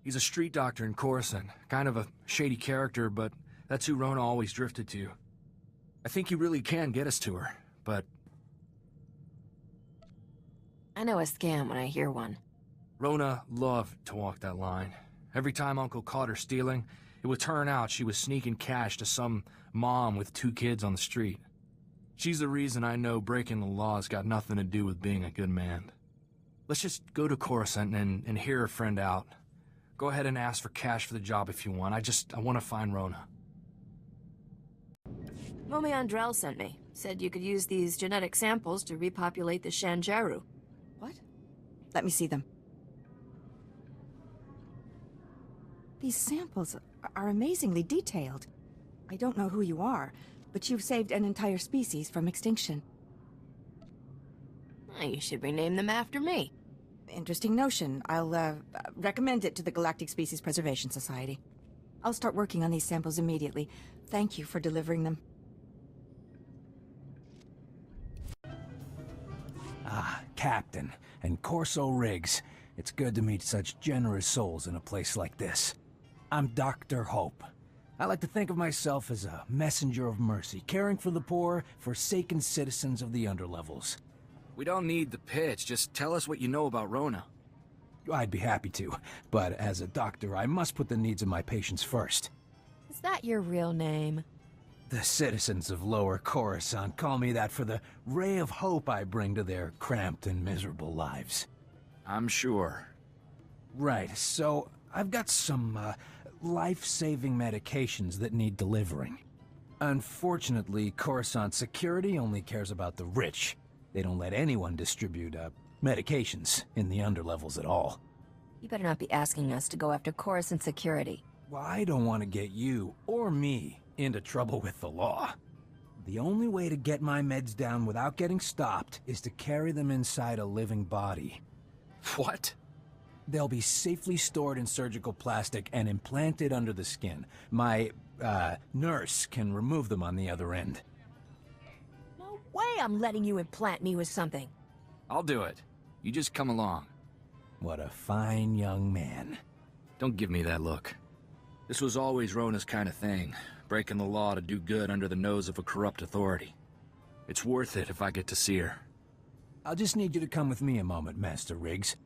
He's a street doctor in Coruscant. Kind of a shady character, but that's who Rona always drifted to. I think he really can get us to her, but... I know a scam when I hear one. Rona loved to walk that line. Every time Uncle caught her stealing, it would turn out she was sneaking cash to some mom with 2 kids on the street. She's the reason I know breaking the law's got nothing to do with being a good man. Let's just go to Coruscant and hear her friend out. Go ahead and ask for cash for the job if you want. I want to find Rona. Momi Andrell sent me. Said you could use these genetic samples to repopulate the Shanjaru. What? Let me see them. These samples are amazingly detailed. I don't know who you are, but you've saved an entire species from extinction. You should rename them after me. Interesting notion. I'll, recommend it to the Galactic Species Preservation Society. I'll start working on these samples immediately. Thank you for delivering them. Ah, Captain and Corso Riggs. It's good to meet such generous souls in a place like this. I'm Dr. Hope. I like to think of myself as a messenger of mercy, caring for the poor, forsaken citizens of the underlevels. We don't need the pitch, just tell us what you know about Rona. I'd be happy to, but as a doctor, I must put the needs of my patients first. Is that your real name? The citizens of Lower Coruscant call me that for the ray of hope I bring to their cramped and miserable lives. I'm sure. Right, so I've got some, life-saving medications that need delivering. Unfortunately, Coruscant security only cares about the rich. They don't let anyone distribute, medications in the underlevels at all. You better not be asking us to go after Coruscant security. Well, I don't want to get you, or me, into trouble with the law. The only way to get my meds down without getting stopped is to carry them inside a living body. What? They'll be safely stored in surgical plastic and implanted under the skin. My, nurse can remove them on the other end. No way I'm letting you implant me with something. I'll do it. You just come along. What a fine young man. Don't give me that look. This was always Rona's kind of thing, breaking the law to do good under the nose of a corrupt authority. It's worth it if I get to see her. I'll just need you to come with me a moment, Master Riggs.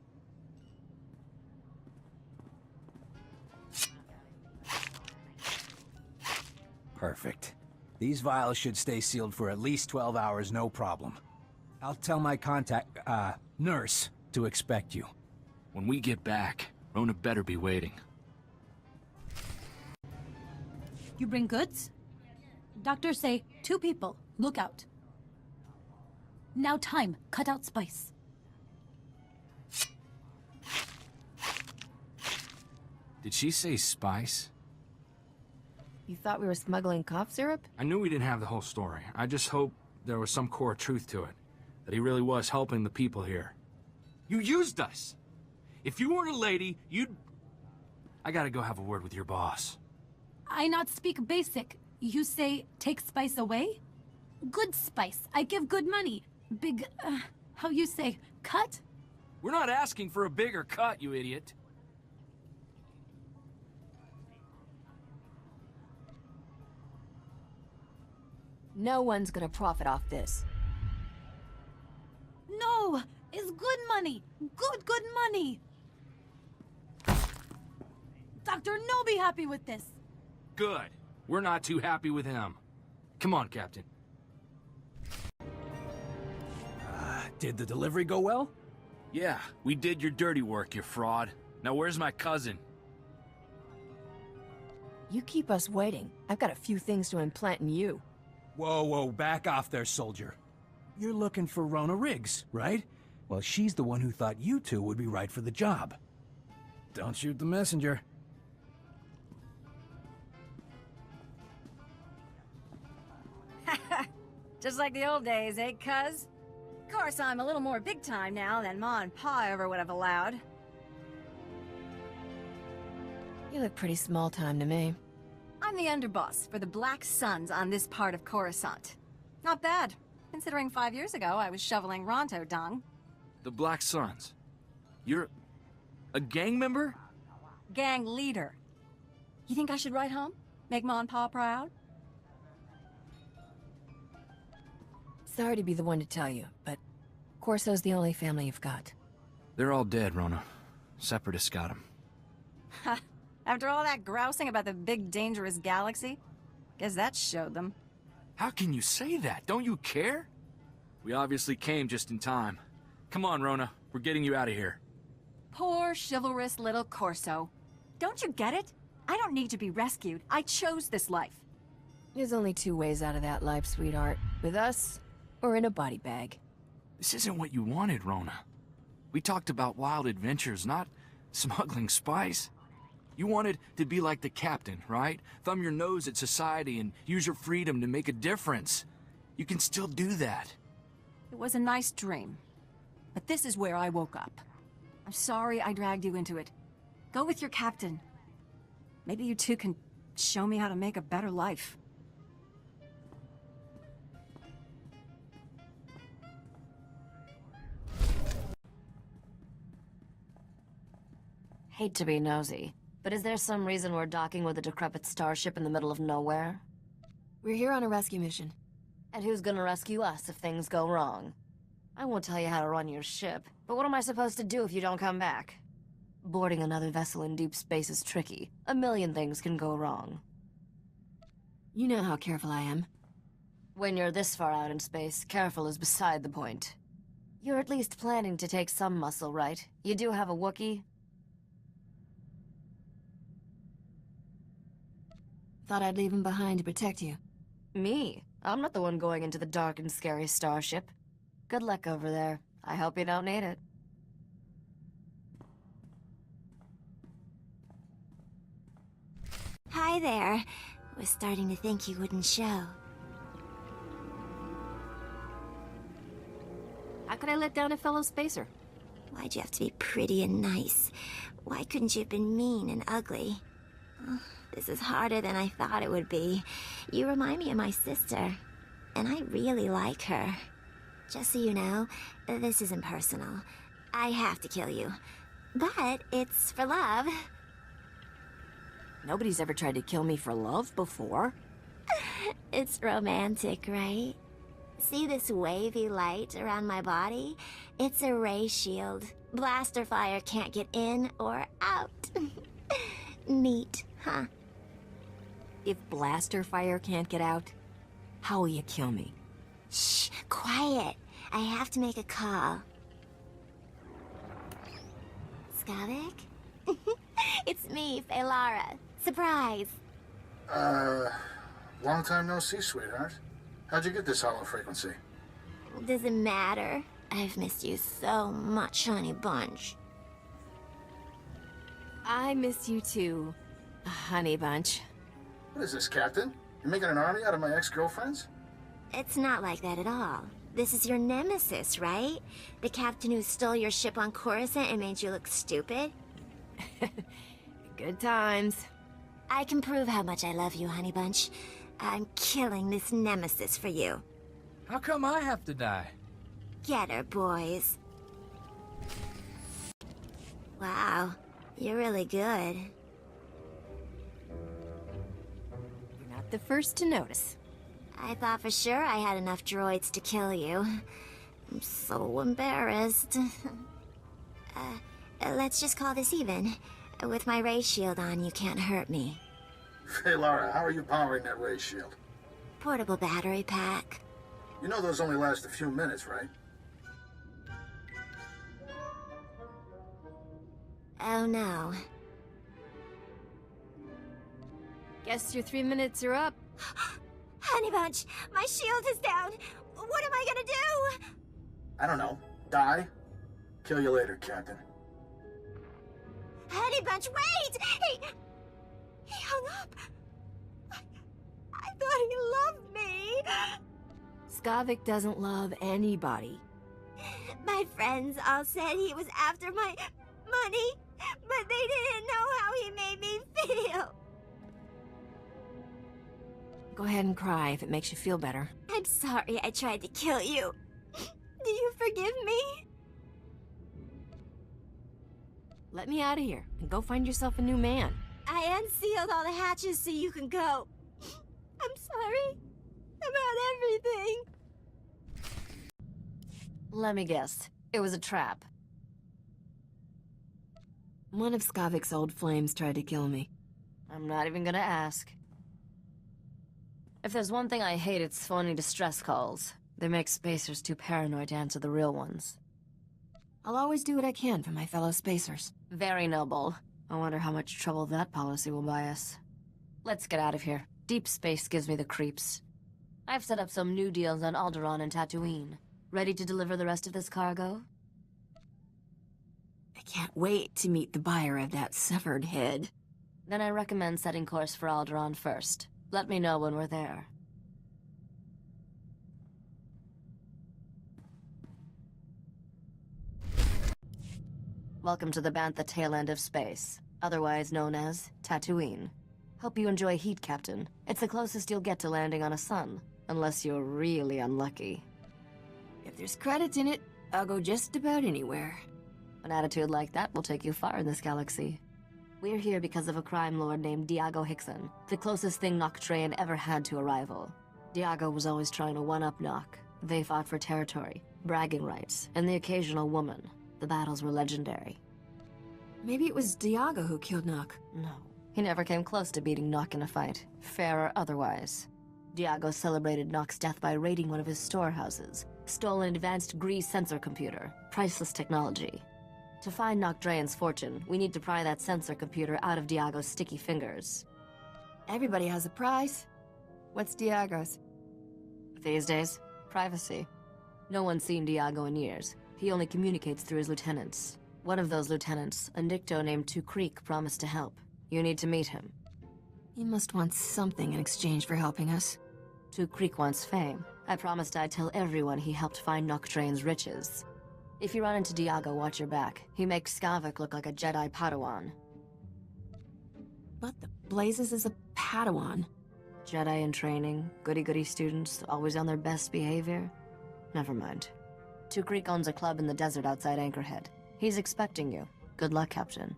Perfect. These vials should stay sealed for at least 12 hours, no problem. I'll tell my contact, nurse, to expect you. When we get back, Rona better be waiting. You bring goods? Doctors say 2 people. Look out. Now time. Cut out spice. Did she say spice? You thought we were smuggling cough syrup? I knew we didn't have the whole story. I just hoped there was some core truth to it. That he really was helping the people here. You used us! If you weren't a lady, you'd... I gotta go have a word with your boss. I not speak basic. You say take spice away? Good spice. I give good money. Big, how you say, cut? We're not asking for a bigger cut, you idiot. No one's gonna profit off this. No! It's good money! Good money! Doctor, no be happy with this. Good. We're not too happy with him. Come on, Captain. Did the delivery go well? Yeah, we did your dirty work, you fraud. Now where's my cousin? You keep us waiting. I've got a few things to implant in you. Whoa, back off there, soldier. You're looking for Rona Riggs, right? Well, she's the one who thought you two would be right for the job. Don't shoot the messenger. Just like the old days, eh, cuz? Of course, I'm a little more big time now than Ma and Pa ever would have allowed. You look pretty small time to me. I'm the underboss for the Black Suns on this part of Coruscant. Not bad, considering 5 years ago I was shoveling Ronto dung. The Black Suns. You're... a gang member? Gang leader. You think I should write home? Make Ma and Pa proud? Sorry to be the one to tell you, but Corso's the only family you've got. They're all dead, Rona. Separatists got them. Ha! After all that grousing about the big dangerous galaxy? Guess that showed them. How can you say that? Don't you care? We obviously came just in time. Come on, Rona. We're getting you out of here. Poor, chivalrous little Corso. Don't you get it? I don't need to be rescued. I chose this life. There's only 2 ways out of that life, sweetheart. With us, or in a body bag. This isn't what you wanted, Rona. We talked about wild adventures, not smuggling spice. You wanted to be like the captain, right? Thumb your nose at society and use your freedom to make a difference. You can still do that. It was a nice dream. But this is where I woke up. I'm sorry I dragged you into it. Go with your captain. Maybe you two can show me how to make a better life. Hate to be nosy, But is there some reason we're docking with a decrepit starship in the middle of nowhere? We're here on a rescue mission. And who's gonna rescue us if things go wrong? I won't tell you how to run your ship, but what am I supposed to do if you don't come back? Boarding another vessel in deep space is tricky. A million things can go wrong. You know how careful I am. When you're this far out in space, careful is beside the point. You're at least planning to take some muscle, right? You do have a Wookiee? Thought I'd leave him behind to protect you. Me? I'm not the one going into the dark and scary starship. Good luck over there. I hope you don't need it. Hi there. Was starting to think you wouldn't show. How could I let down a fellow spacer? Why'd you have to be pretty and nice? Why couldn't you have been mean and ugly? Oh, this is harder than I thought it would be. You remind me of my sister, and I really like her. Just so you know, this isn't personal. I have to kill you. But it's for love. Nobody's ever tried to kill me for love before. It's romantic, right? See this wavy light around my body? It's a ray shield. Blaster fire can't get in or out. Neat, huh? If blaster fire can't get out, how will you kill me? Shh, quiet. I have to make a call. Skavik? It's me, Feylara. Surprise. Long time no see, sweetheart. How'd you get this hollow frequency? Does it matter? I've missed you so much, honey bunch. I miss you too, honey bunch. What is this, Captain? You're making an army out of my ex-girlfriends? It's not like that at all. This is your nemesis, right? The captain who stole your ship on Coruscant and made you look stupid? Good times. I can prove how much I love you, honey bunch. I'm killing this nemesis for you. How come I have to die? Get her, boys. Wow, you're really good. You're not the first to notice. I thought for sure I had enough droids to kill you. I'm so embarrassed. Let's just call this even. With my ray shield on, you can't hurt me. Hey, Lara, how are you powering that ray shield? Portable battery pack. You know those only last a few minutes, right? Oh no. Guess your 3 minutes are up. Honey Bunch, my shield is down. What am I gonna do? I don't know. Die? Kill you later, Captain. Honey Bunch, wait! He hung up. I thought he loved me. Skavik doesn't love anybody. My friends all said he was after my money, but they didn't know how he made me feel. Go ahead and cry if it makes you feel better. I'm sorry I tried to kill you. Do you forgive me? Let me out of here and go find yourself a new man. I unsealed all the hatches so you can go. I'm sorry about everything. Let me guess. It was a trap. One of Skavik's old flames tried to kill me. I'm not even gonna ask. If there's one thing I hate, it's phony distress calls. They make spacers too paranoid to answer the real ones. I'll always do what I can for my fellow spacers. Very noble. I wonder how much trouble that policy will buy us. Let's get out of here. Deep space gives me the creeps. I've set up some new deals on Alderaan and Tatooine. Ready to deliver the rest of this cargo? I can't wait to meet the buyer of that severed head. Then I recommend setting course for Alderaan first. Let me know when we're there. Welcome to the Bantha tail end of space, otherwise known as Tatooine. Hope you enjoy heat, Captain. It's the closest you'll get to landing on a sun, unless you're really unlucky. If there's credits in it, I'll go just about anywhere. An attitude like that will take you far in this galaxy. We're here because of a crime lord named Diago Hickson, the closest thing Noctrain ever had to a rival. Diago was always trying to one-up Noc. They fought for territory, bragging rights, and the occasional woman. The battles were legendary. Maybe it was Diago who killed Noc. No. He never came close to beating Noc in a fight, fair or otherwise. Diago celebrated Noc's death by raiding one of his storehouses, stole an advanced Grease sensor computer, priceless technology. To find Nocdrayan's fortune, we need to pry that sensor computer out of Diago's sticky fingers. Everybody has a price. What's Diago's? These days, privacy. No one's seen Diago in years. He only communicates through his lieutenants. One of those lieutenants, a Nicto named Two Creek, promised to help. You need to meet him. He must want something in exchange for helping us. Two Creek wants fame. I promised I'd tell everyone he helped find Noctrain's riches. If you run into Diago, watch your back. He makes Skavak look like a Jedi Padawan. What the blazes is a Padawan? Jedi in training, goody-goody students, always on their best behavior. Never mind. Two Creek owns a club in the desert outside Anchorhead. He's expecting you. Good luck, Captain.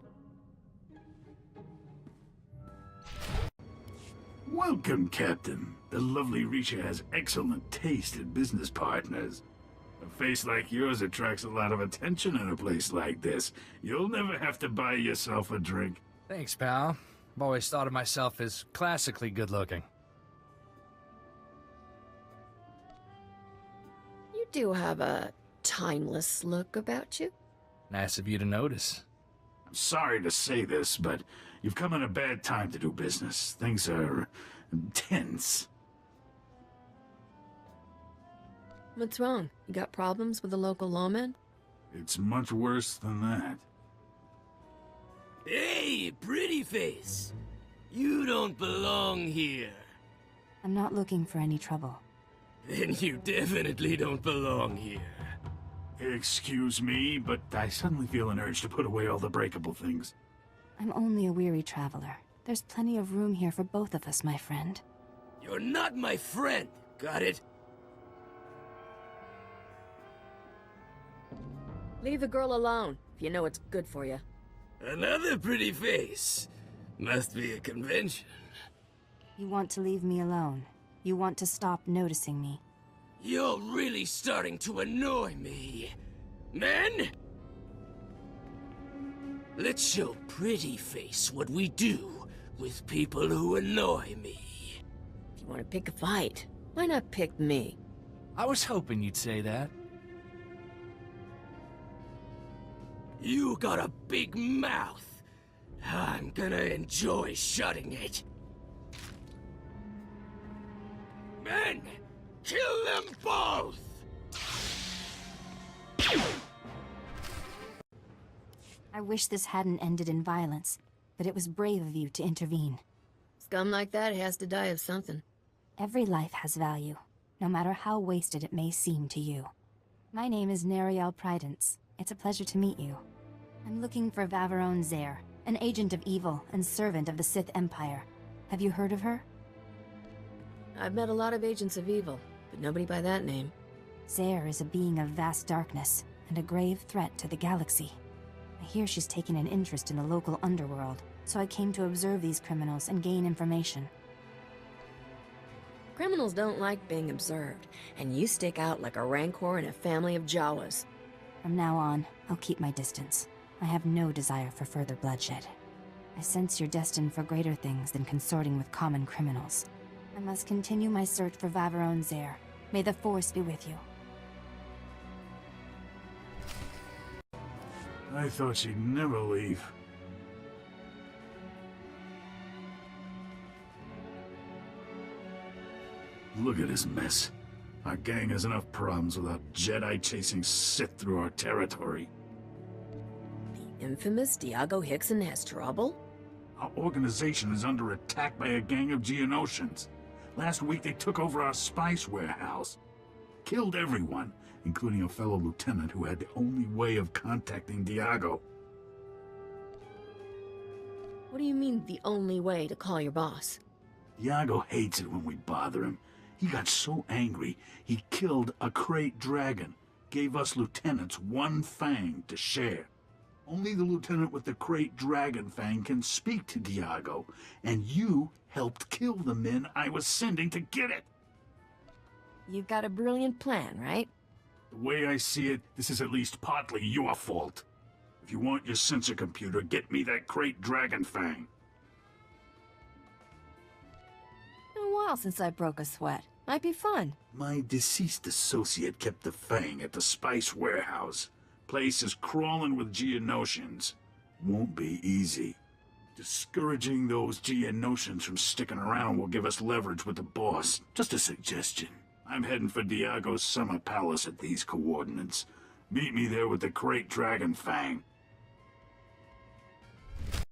Welcome, Captain. The lovely Risha has excellent taste in business partners. A face like yours attracts a lot of attention in a place like this. You'll never have to buy yourself a drink. Thanks, pal. I've always thought of myself as classically good-looking. You do have a timeless look about you. Nice of you to notice. I'm sorry to say this, but you've come at a bad time to do business. Things are tense. What's wrong? You got problems with the local lawman? It's much worse than that. Hey, pretty face. You don't belong here. I'm not looking for any trouble. Then you definitely don't belong here. Excuse me, but I suddenly feel an urge to put away all the breakable things. I'm only a weary traveler. There's plenty of room here for both of us, my friend. You're not my friend, got it? Leave the girl alone, if you know it's good for you. Another pretty face. Must be a convention. You want to leave me alone. You want to stop noticing me. You're really starting to annoy me. Men? Let's show pretty face what we do with people who annoy me. If you want to pick a fight, why not pick me? I was hoping you'd say that. You got a big mouth. I'm gonna enjoy shutting it. Men! Kill them both! I wish this hadn't ended in violence, but it was brave of you to intervene. Scum like that has to die of something. Every life has value, no matter how wasted it may seem to you. My name is Neriel Prydence. It's a pleasure to meet you. I'm looking for Vaveron Zare, an agent of evil and servant of the Sith Empire. Have you heard of her? I've met a lot of agents of evil, but nobody by that name. Zare is a being of vast darkness and a grave threat to the galaxy. I hear she's taken an interest in the local underworld, so I came to observe these criminals and gain information. Criminals don't like being observed, and you stick out like a rancor in a family of Jawas. From now on, I'll keep my distance. I have no desire for further bloodshed. I sense you're destined for greater things than consorting with common criminals. I must continue my search for Vaveron Zare. May the Force be with you. I thought she'd never leave. Look at this mess. Our gang has enough problems without Jedi chasing Sith through our territory. The infamous Diago Hickson has trouble? Our organization is under attack by a gang of Geonosians. Last week they took over our spice warehouse. Killed everyone, including a fellow lieutenant who had the only way of contacting Diago. What do you mean, the only way to call your boss? Diago hates it when we bother him. He got so angry, he killed a crate dragon. Gave us lieutenants one fang to share. Only the lieutenant with the great dragon fang can speak to Diago, and you helped kill the men I was sending to get it. You've got a brilliant plan, right? The way I see it, this is at least partly your fault. If you want your sensor computer, get me that great dragon fang. Been a while since I broke a sweat. Might be fun. My deceased associate kept the fang at the spice warehouse. Place is crawling with Geonosians. Won't be easy. Discouraging those Geonosians from sticking around will give us leverage with the boss. Just a suggestion. I'm heading for Diago's summer palace at these coordinates. Meet me there with the great dragon fang.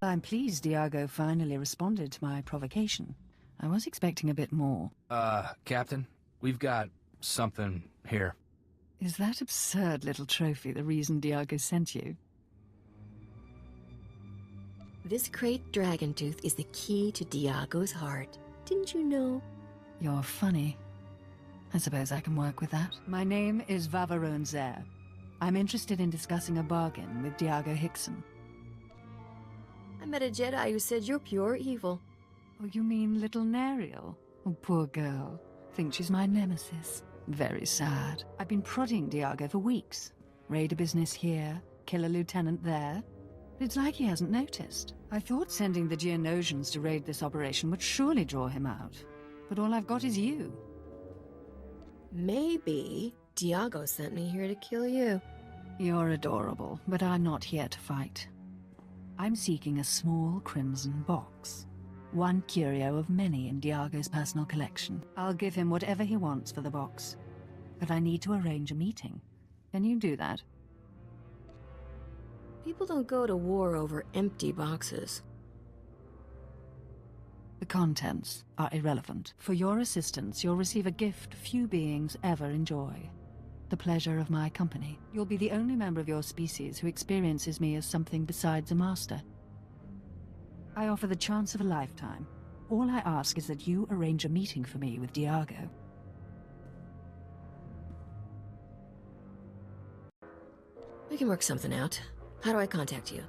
I'm pleased Diago finally responded to my provocation. I was expecting a bit more. Captain, we've got something here. Is that absurd little trophy the reason Diago sent you? This great dragon tooth is the key to Diago's heart. Didn't you know? You're funny. I suppose I can work with that. My name is Vavarone Zer. I'm interested in discussing a bargain with Diago Hickson. I met a Jedi who said you're pure evil. Oh, you mean little Nariel? Oh, poor girl. Think she's my nemesis. Very sad. I've been prodding Diago for weeks. Raid a business here, kill a lieutenant there. It's like he hasn't noticed. I thought sending the Geonosians to raid this operation would surely draw him out. But all I've got is you. Maybe Diago sent me here to kill you. You're adorable, but I'm not here to fight. I'm seeking a small crimson box. One curio of many in Diago's personal collection. I'll give him whatever he wants for the box. But I need to arrange a meeting. Can you do that? People don't go to war over empty boxes. The contents are irrelevant. For your assistance, you'll receive a gift few beings ever enjoy. The pleasure of my company. You'll be the only member of your species who experiences me as something besides a master. I offer the chance of a lifetime. All I ask is that you arrange a meeting for me with Diago. We can work something out. How do I contact you?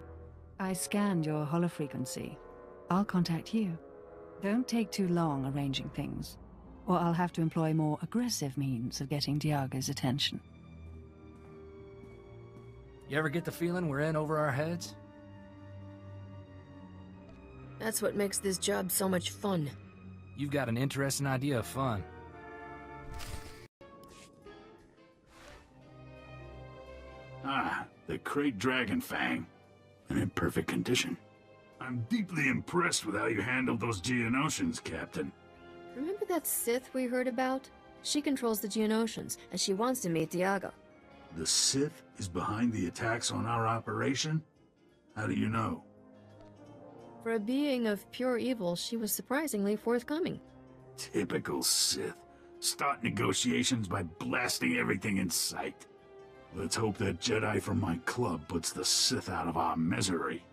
I scanned your holofrequency. I'll contact you. Don't take too long arranging things, or I'll have to employ more aggressive means of getting Diago's attention. You ever get the feeling we're in over our heads? That's what makes this job so much fun. You've got an interesting idea of fun. Ah, the great dragon fang. And in perfect condition. I'm deeply impressed with how you handled those Geonosians, Captain. Remember that Sith we heard about? She controls the Geonosians, and she wants to meet Diago. The Sith is behind the attacks on our operation? How do you know? For a being of pure evil, she was surprisingly forthcoming. Typical Sith. Start negotiations by blasting everything in sight. Let's hope that Jedi from my club puts the Sith out of our misery.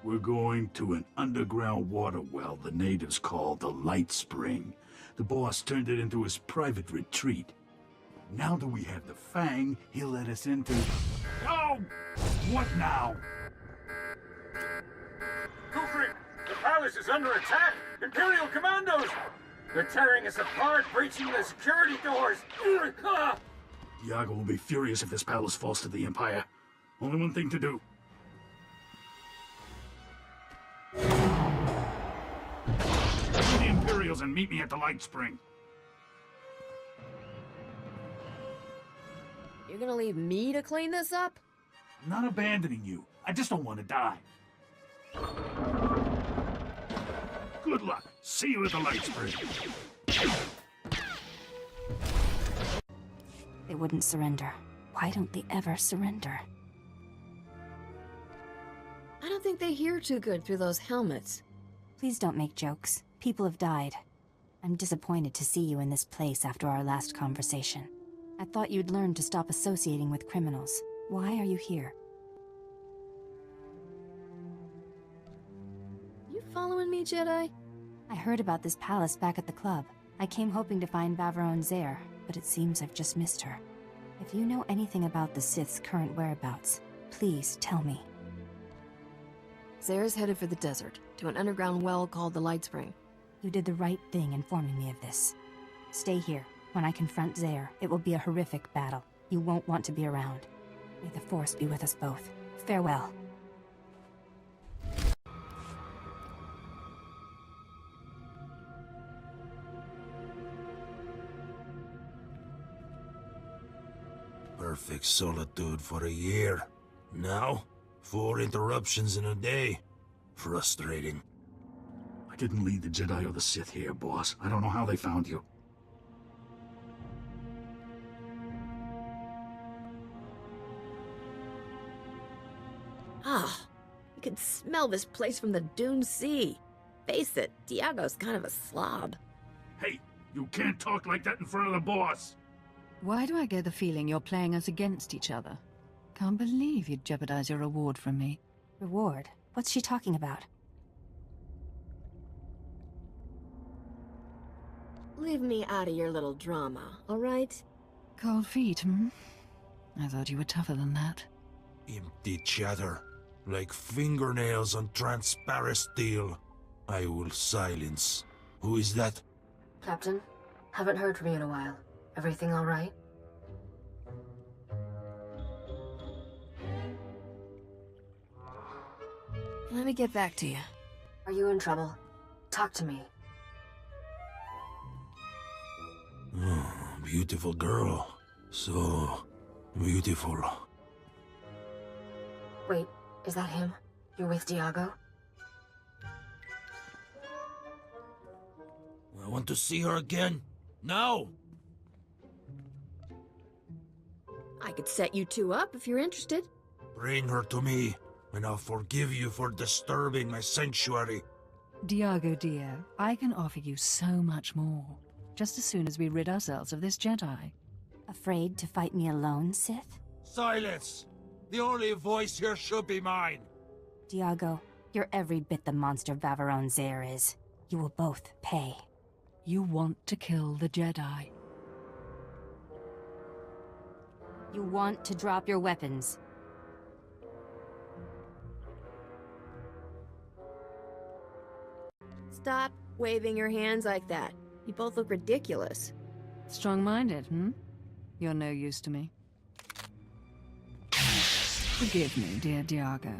We're going to an underground water well the natives call the Light Spring. The boss turned it into his private retreat. Now that we have the Fang, he'll let us into... Oh! What now? Kufri, the palace is under attack! Imperial commandos! They're tearing us apart, breaching the security doors! Diago will be furious if this palace falls to the Empire. Only one thing to do. Kill the Imperials and meet me at the Light Spring. You're gonna leave me to clean this up? I'm not abandoning you. I just don't want to die. Good luck. See you at the Light Spring. They wouldn't surrender. Why don't they ever surrender? I don't think they hear too good through those helmets. Please don't make jokes. People have died. I'm disappointed to see you in this place after our last conversation. I thought you'd learn to stop associating with criminals. Why are you here? You following me, Jedi? I heard about this palace back at the club. I came hoping to find Vavarone Zer, but it seems I've just missed her. If you know anything about the Sith's current whereabouts, please tell me. Sarah's headed for the desert, to an underground well called the Light Spring. You did the right thing informing me of this. Stay here. When I confront Zaire, it will be a horrific battle. You won't want to be around. May the Force be with us both. Farewell. Perfect solitude for a year. Now, 4 interruptions in a day. Frustrating. I didn't lead the Jedi or the Sith here, boss. I don't know how they found you. Ah, you can smell this place from the Dune Sea. Face it, Diago's kind of a slob. Hey, you can't talk like that in front of the boss! Why do I get the feeling you're playing us against each other? Can't believe you'd jeopardize your reward from me. Reward? What's she talking about? Leave me out of your little drama, all right? Cold feet, hmm? I thought you were tougher than that. Empty chatter. Like fingernails on transparent steel. I will silence. Who is that? Captain, haven't heard from you in a while. Everything all right? Let me get back to you. Are you in trouble? Talk to me. Oh, beautiful girl. So beautiful. Wait, is that him? You're with Diago? I want to see her again. Now! I could set you two up if you're interested. Bring her to me, and I'll forgive you for disturbing my sanctuary. Diago dear, I can offer you so much more. Just as soon as we rid ourselves of this Jedi. Afraid to fight me alone, Sith? Silence! The only voice here should be mine. Diago, you're every bit the monster Vaveron Zaire is. You will both pay. You want to kill the Jedi. You want to drop your weapons. Stop waving your hands like that. You both look ridiculous. Strong-minded, hmm? You're no use to me. Forgive me, dear Diago,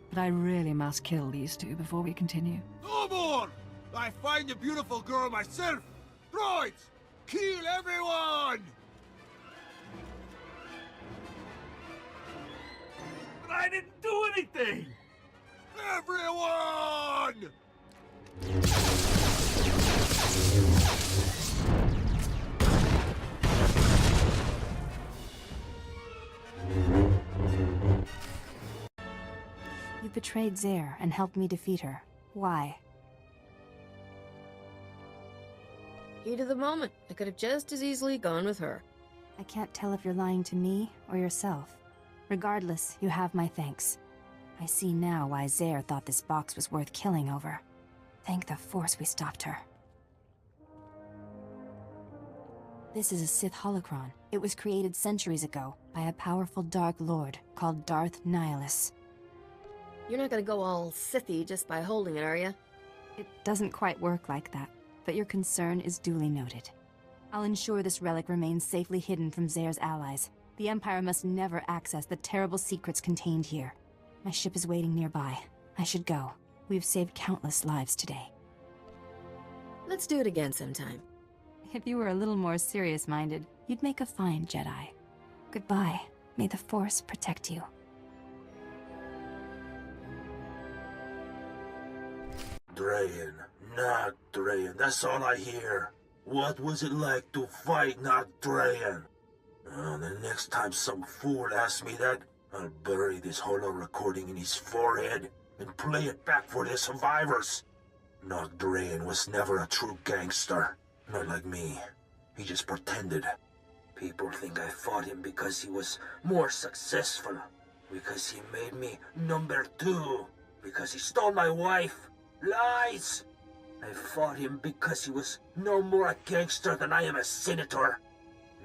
but I really must kill these two before we continue. No more! I find a beautiful girl myself! Droids! Kill everyone! But I didn't do anything! Everyone! You betrayed Zaire and helped me defeat her. Why? Heat of the moment. I could have just as easily gone with her. I can't tell if you're lying to me or yourself. Regardless, you have my thanks. I see now why Zaire thought this box was worth killing over. Thank the Force we stopped her. This is a Sith holocron. It was created centuries ago by a powerful Dark Lord called Darth Nihilus. You're not gonna go all Sithy just by holding it, are you? It doesn't quite work like that, but your concern is duly noted. I'll ensure this relic remains safely hidden from Zaire's allies. The Empire must never access the terrible secrets contained here. My ship is waiting nearby. I should go. We've saved countless lives today. Let's do it again sometime. If you were a little more serious-minded, you'd make a fine Jedi. Goodbye. May the Force protect you. Drayen, not Drayen, that's all I hear. What was it like to fight not Drayen? The next time some fool asks me that, I'll bury this holo recording in his forehead and play it back for the survivors. Nog Drayen was never a true gangster. Not like me. He just pretended. People think I fought him because he was more successful. Because he made me number 2. Because he stole my wife. Lies! I fought him because he was no more a gangster than I am a senator.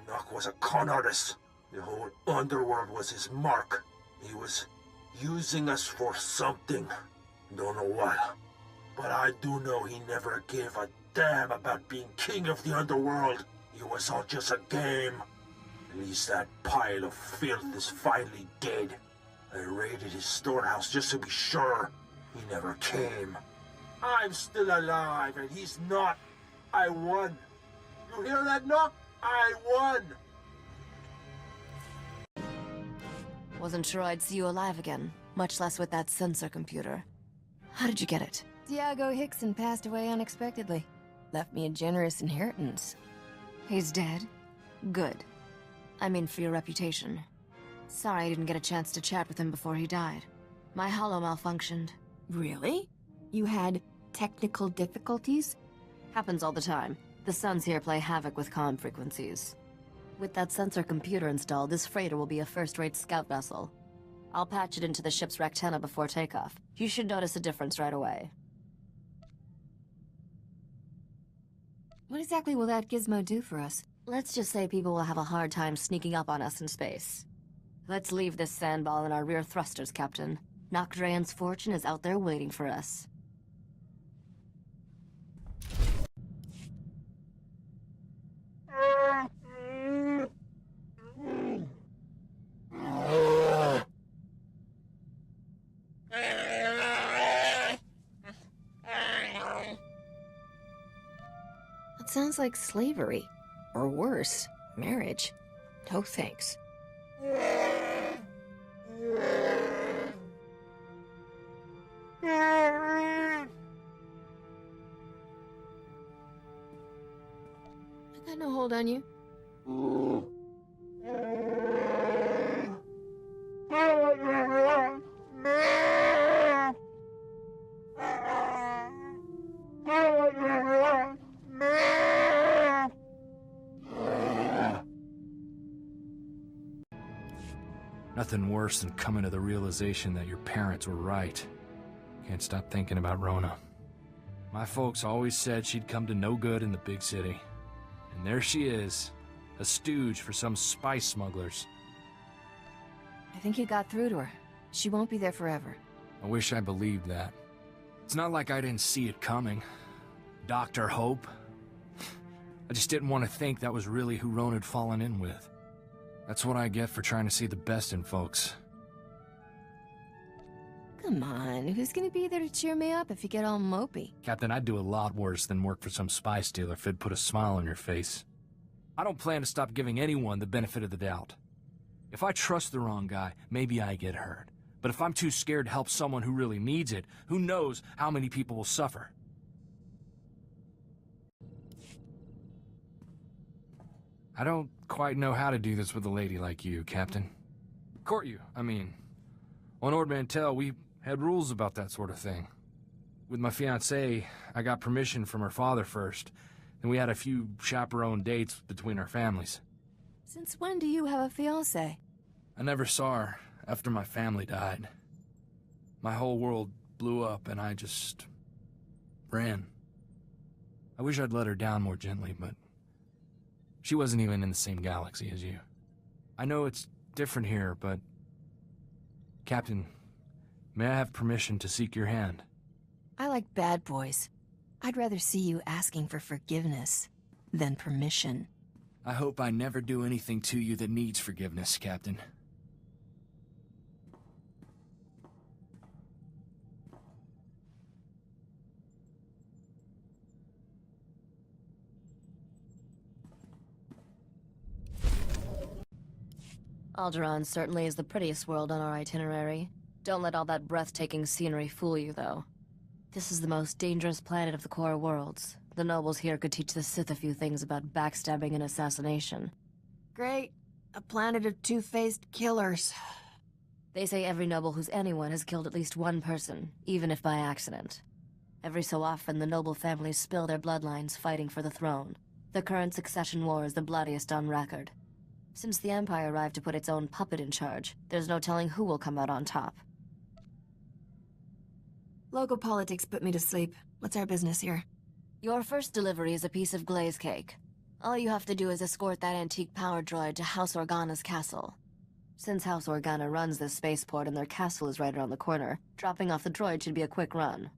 Nog was a con artist. The whole underworld was his mark. He was using us for something. Don't know what, but I do know he never gave a damn about being king of the underworld. It was all just a game. At least that pile of filth is finally dead. I raided his storehouse just to be sure. He never came. I'm still alive, and he's not. I won. You hear that knock? I won! Wasn't sure I'd see you alive again, much less with that sensor computer. How did you get it? Tiago Hickson passed away unexpectedly. Left me a generous inheritance. He's dead? Good. I mean for your reputation. Sorry I didn't get a chance to chat with him before he died. My holo malfunctioned. Really? You had technical difficulties? Happens all the time. The suns here play havoc with comm frequencies. With that sensor computer installed, this freighter will be a first-rate scout vessel. I'll patch it into the ship's rectenna before takeoff. You should notice a difference right away. What exactly will that gizmo do for us? Let's just say people will have a hard time sneaking up on us in space. Let's leave this sandball in our rear thrusters, Captain. Nokdrayan's fortune is out there waiting for us. That sounds like slavery. Or worse, marriage. No thanks. I got no hold on you. Nothing worse than coming to the realization that your parents were right. Can't stop thinking about Rona. My folks always said she'd come to no good in the big city. And there she is, a stooge for some spice smugglers. I think you got through to her. She won't be there forever. I wish I believed that. It's not like I didn't see it coming. Dr. Hope. I just didn't want to think that was really who Rona had fallen in with. That's what I get for trying to see the best in folks. Come on, who's gonna be there to cheer me up if you get all mopey? Captain, I'd do a lot worse than work for some spice dealer if it'd put a smile on your face. I don't plan to stop giving anyone the benefit of the doubt. If I trust the wrong guy, maybe I get hurt. But if I'm too scared to help someone who really needs it, who knows how many people will suffer? I don't quite know how to do this with a lady like you, Captain. Court you, I mean. On Ord Mantell, we had rules about that sort of thing. With my fiancée, I got permission from her father first, and we had a few chaperone dates between our families. Since when do you have a fiancé? I never saw her after my family died. My whole world blew up, and I just ran. I wish I'd let her down more gently, but she wasn't even in the same galaxy as you. I know it's different here, but... Captain, may I have permission to seek your hand? I like bad boys. I'd rather see you asking for forgiveness than permission. I hope I never do anything to you that needs forgiveness, Captain. Alderaan certainly is the prettiest world on our itinerary. Don't let all that breathtaking scenery fool you, though. This is the most dangerous planet of the core worlds. The nobles here could teach the Sith a few things about backstabbing and assassination. Great. A planet of two-faced killers. They say every noble who's anyone has killed at least one person, even if by accident. Every so often, the noble families spill their bloodlines fighting for the throne. The current succession war is the bloodiest on record. Since the Empire arrived to put its own puppet in charge, there's no telling who will come out on top. Local politics put me to sleep. What's our business here? Your first delivery is a piece of glaze cake. All you have to do is escort that antique power droid to House Organa's castle. Since House Organa runs this spaceport and their castle is right around the corner, dropping off the droid should be a quick run.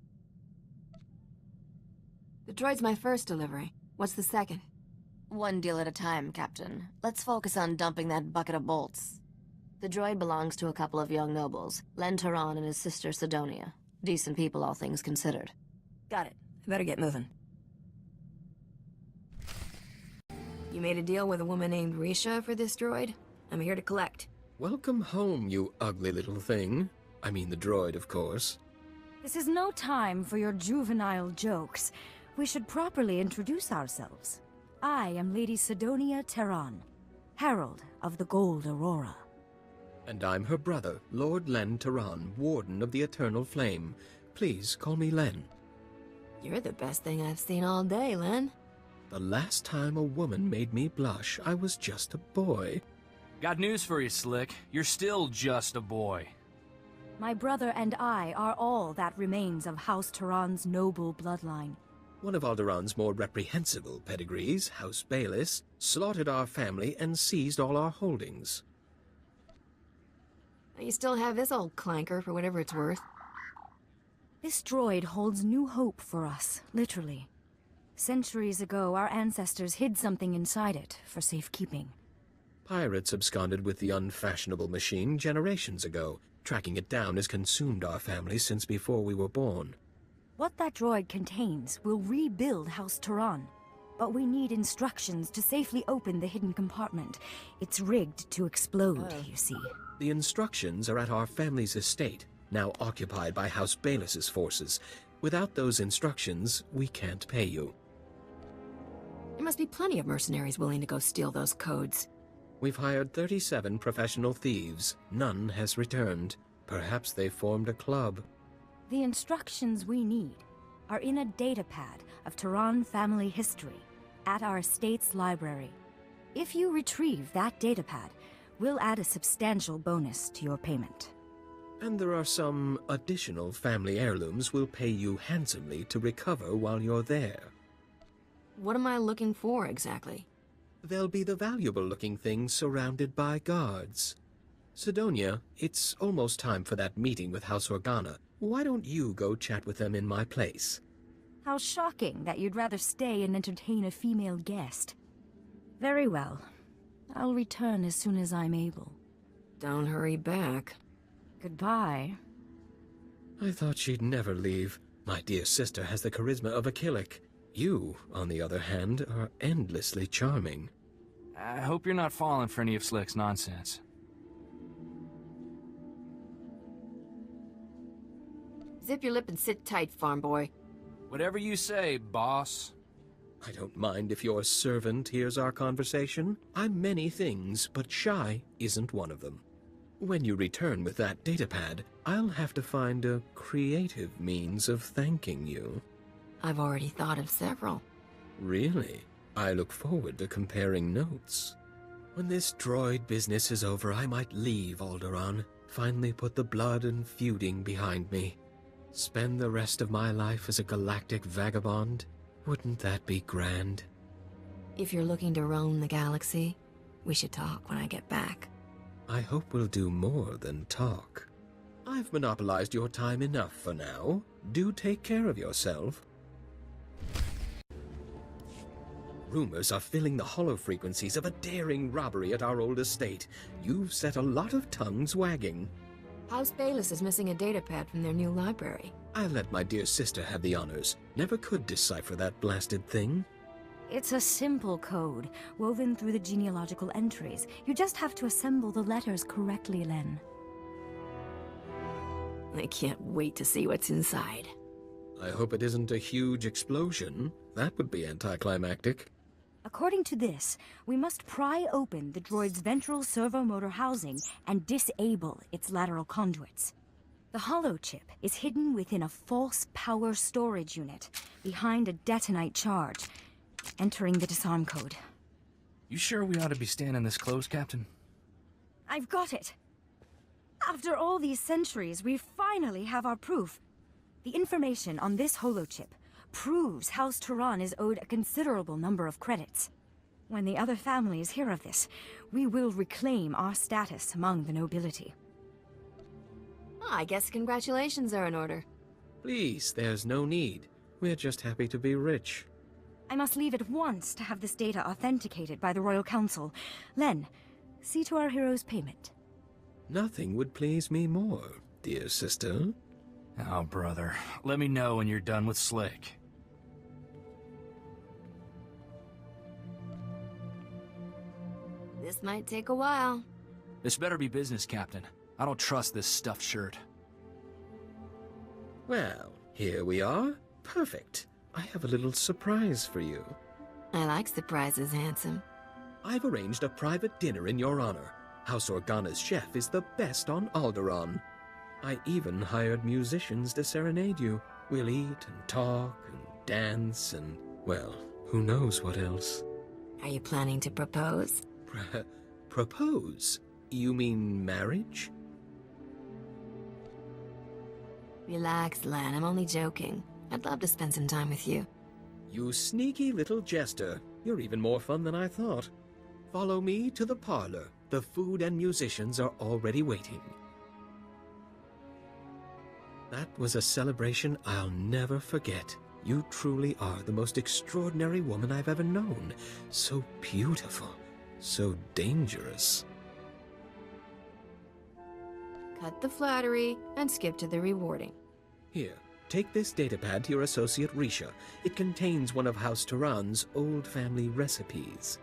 The droid's my first delivery. What's the second? One deal at a time, Captain. Let's focus on dumping that bucket of bolts. The droid belongs to a couple of young nobles, Len Turan and his sister Sidonia. Decent people, all things considered. Got it. I better get moving. You made a deal with a woman named Risha for this droid? I'm here to collect. Welcome home, you ugly little thing. I mean the droid, of course. This is no time for your juvenile jokes. We should properly introduce ourselves. I am Lady Sidonia Terran, Herald of the Gold Aurora. And I'm her brother, Lord Len Turan, Warden of the Eternal Flame. Please call me Len. You're the best thing I've seen all day, Len. The last time a woman made me blush, I was just a boy. Got news for you, Slick. You're still just a boy. My brother and I are all that remains of House Turan's noble bloodline. One of Alderaan's more reprehensible pedigrees, House Bayless, slaughtered our family and seized all our holdings. You still have this old clanker for whatever it's worth. This droid holds new hope for us, literally. Centuries ago, our ancestors hid something inside it for safekeeping. Pirates absconded with the unfashionable machine generations ago. Tracking it down has consumed our family since before we were born. What that droid contains will rebuild House Turan. But we need instructions to safely open the hidden compartment. It's rigged to explode, you see. The instructions are at our family's estate, now occupied by House Bayless's forces. Without those instructions, we can't pay you. There must be plenty of mercenaries willing to go steal those codes. We've hired 37 professional thieves. None has returned. Perhaps they formed a club. The instructions we need are in a datapad of Turan family history at our estate's library. If you retrieve that datapad, we'll add a substantial bonus to your payment. And there are some additional family heirlooms we'll pay you handsomely to recover while you're there. What am I looking for, exactly? They'll be the valuable-looking things surrounded by guards. Sidonia, it's almost time for that meeting with House Organa. Why don't you go chat with them in my place? How shocking that you'd rather stay and entertain a female guest. Very well. I'll return as soon as I'm able. Don't hurry back. Goodbye. I thought she'd never leave. My dear sister has the charisma of a Killick. You, on the other hand, are endlessly charming. I hope you're not falling for any of Slick's nonsense. Zip your lip and sit tight, farm boy. Whatever you say, boss. I don't mind if your servant hears our conversation. I'm many things, but shy isn't one of them. When you return with that datapad, I'll have to find a creative means of thanking you. I've already thought of several. Really? I look forward to comparing notes. When this droid business is over, I might leave Alderaan, finally put the blood and feuding behind me. Spend the rest of my life as a galactic vagabond? Wouldn't that be grand? If you're looking to roam the galaxy, we should talk when I get back. I hope we'll do more than talk. I've monopolized your time enough for now. Do take care of yourself. Rumors are filling the hollow frequencies of a daring robbery at our old estate. You've set a lot of tongues wagging. House Bayless is missing a datapad from their new library. I'll let my dear sister have the honors. Never could decipher that blasted thing. It's a simple code, woven through the genealogical entries. You just have to assemble the letters correctly, Len. I can't wait to see what's inside. I hope it isn't a huge explosion. That would be anticlimactic. According to this, we must pry open the droid's ventral servomotor housing and disable its lateral conduits. The holochip is hidden within a false power storage unit, behind a detonite charge, entering the disarm code. You sure we ought to be standing this close, Captain? I've got it! After all these centuries, we finally have our proof. The information on this holochip proves House Turan is owed a considerable number of credits. When the other families hear of this, we will reclaim our status among the nobility. Oh, I guess congratulations are in order. Please, there's no need. We're just happy to be rich. I must leave at once to have this data authenticated by the Royal Council. Len, see to our hero's payment. Nothing would please me more, dear sister. Oh, brother. Let me know when you're done with Slick. This might take a while. This better be business, Captain. I don't trust this stuffed shirt. Well, here we are. Perfect. I have a little surprise for you. I like surprises, handsome. I've arranged a private dinner in your honor. House Organa's chef is the best on Alderaan. I even hired musicians to serenade you. We'll eat and talk and dance and, well, who knows what else. Are you planning to propose? Propose? You mean marriage? Relax, Len. I'm only joking. I'd love to spend some time with you. You sneaky little jester. You're even more fun than I thought. Follow me to the parlor. The food and musicians are already waiting. That was a celebration I'll never forget. You truly are the most extraordinary woman I've ever known. So beautiful. So dangerous. Cut the flattery and skip to the rewarding. Here, take this datapad to your associate Risha. It contains one of House Turan's old family recipes.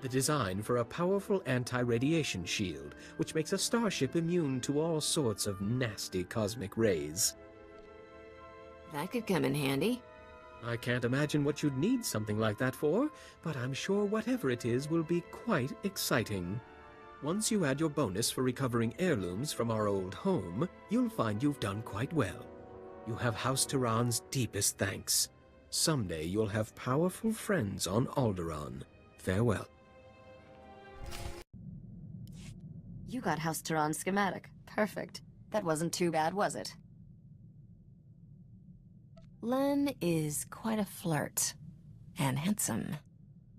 The design for a powerful anti-radiation shield, which makes a starship immune to all sorts of nasty cosmic rays. That could come in handy. I can't imagine what you'd need something like that for, but I'm sure whatever it is will be quite exciting. Once you add your bonus for recovering heirlooms from our old home, you'll find you've done quite well. You have House Turan's deepest thanks. Someday you'll have powerful friends on Alderaan. Farewell. You got House Turan's schematic. Perfect. That wasn't too bad, was it? Len is quite a flirt. And handsome.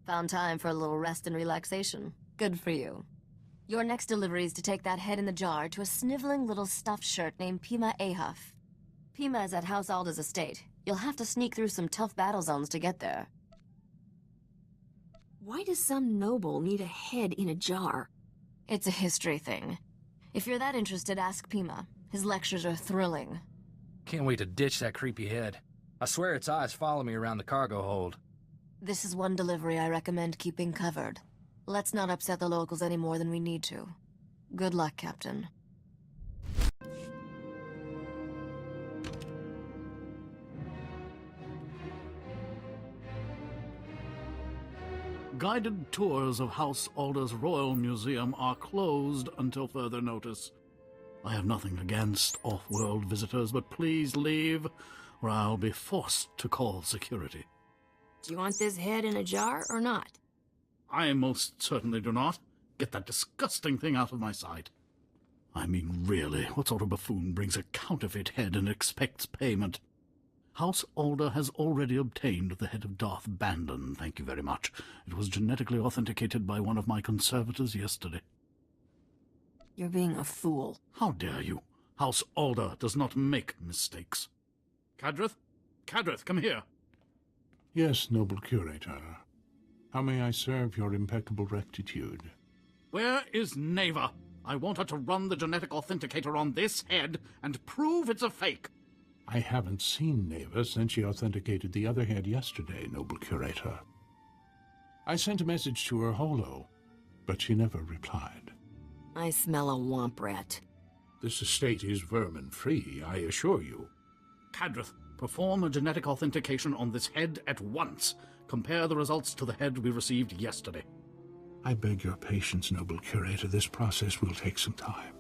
Found time for a little rest and relaxation. Good for you. Your next delivery is to take that head in the jar to a sniveling little stuffed shirt named Pima Ahuf. Pima is at House Alda's estate. You'll have to sneak through some tough battle zones to get there. Why does some noble need a head in a jar? It's a history thing. If you're that interested, ask Pima. His lectures are thrilling. Can't wait to ditch that creepy head. I swear its eyes follow me around the cargo hold. This is one delivery I recommend keeping covered. Let's not upset the locals any more than we need to. Good luck, Captain. Guided tours of House Alda's Royal Museum are closed until further notice. I have nothing against off-world visitors, but please leave, or I'll be forced to call security. Do you want this head in a jar or not? I most certainly do not. Get that disgusting thing out of my sight. I mean, really, what sort of buffoon brings a counterfeit head and expects payment? House Alda has already obtained the head of Darth Bandon, thank you very much. It was genetically authenticated by one of my conservators yesterday. You're being a fool. How dare you? House Alda does not make mistakes. Cadrith? Cadrith, come here. Yes, noble curator. How may I serve your impeccable rectitude? Where is Neva? I want her to run the genetic authenticator on this head and prove it's a fake. I haven't seen Neva since she authenticated the other head yesterday, noble curator. I sent a message to her holo, but she never replied. I smell a womp rat. This estate is vermin-free, I assure you. Cadrith, perform a genetic authentication on this head at once. Compare the results to the head we received yesterday. I beg your patience, noble curator. This process will take some time.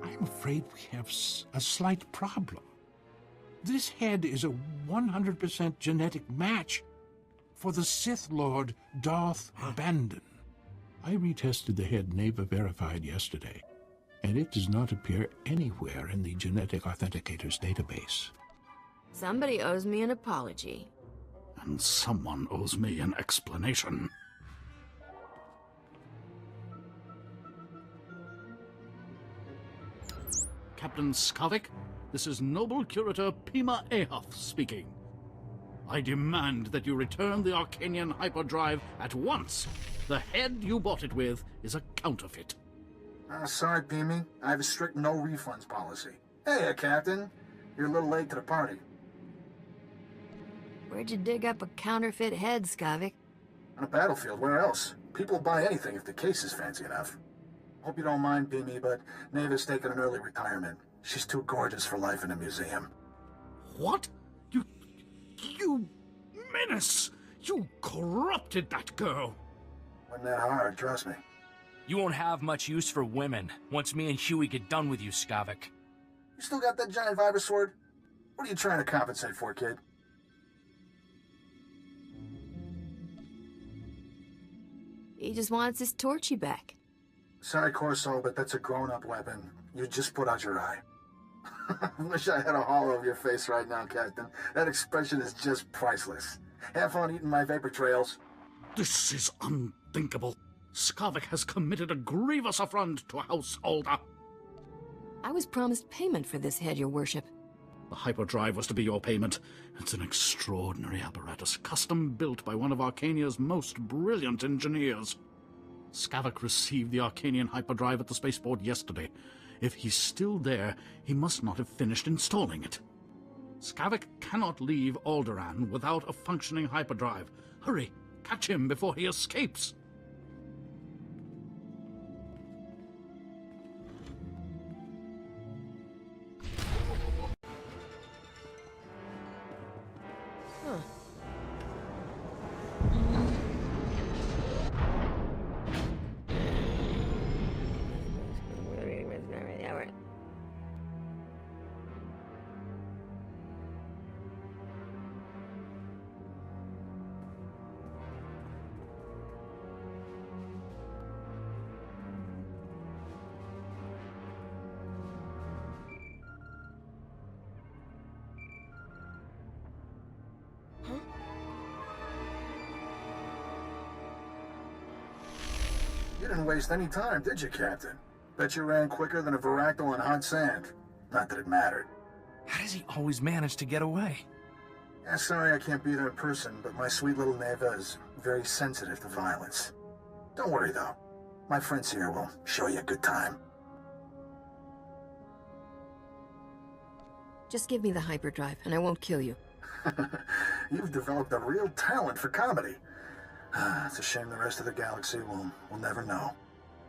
I'm afraid we have a slight problem. This head is a 100% genetic match for the Sith Lord Darth Bandon. I retested the head Neva verified yesterday, and it does not appear anywhere in the genetic authenticator's database. Somebody owes me an apology. And someone owes me an explanation. Captain Skavik, this is Noble Curator Pima Ahof speaking. I demand that you return the Arcanian hyperdrive at once. The head you bought it with is a counterfeit. Sorry, Pimi. I have a strict no refunds policy. Hey, Captain. You're a little late to the party. Where'd you dig up a counterfeit head, Skavik? On a battlefield, where else? People will buy anything if the case is fancy enough. Hope you don't mind, Pimi, but Neva's taking an early retirement. She's too gorgeous for life in a museum. What? You menace! You corrupted that girl! Wasn't that hard, trust me. You won't have much use for women once me and Huey get done with you, Skavik. You still got that giant vibra sword? What are you trying to compensate for, kid? He just wants his torchy back. Sorry, Corso, but that's a grown-up weapon. You just put out your eye. I wish I had a hollow of your face right now, Captain. That expression is just priceless. Have fun eating my vapor trails. This is unthinkable. Skavik has committed a grievous affront to House Alda. I was promised payment for this head, your worship. The hyperdrive was to be your payment. It's an extraordinary apparatus, custom-built by one of Arcania's most brilliant engineers. Skavik received the Arcanian hyperdrive at the spaceport yesterday. If he's still there, he must not have finished installing it. Skavik cannot leave Alderaan without a functioning hyperdrive. Hurry, catch him before he escapes. You didn't waste any time, did you, Captain? Bet you ran quicker than a Varactyl on hot sand. Not that it mattered. How does he always manage to get away? Yeah, sorry I can't be there in person, but my sweet little Neva is very sensitive to violence. Don't worry, though. My friends here will show you a good time. Just give me the hyperdrive, and I won't kill you. You've developed a real talent for comedy. It's a shame the rest of the galaxy will never know.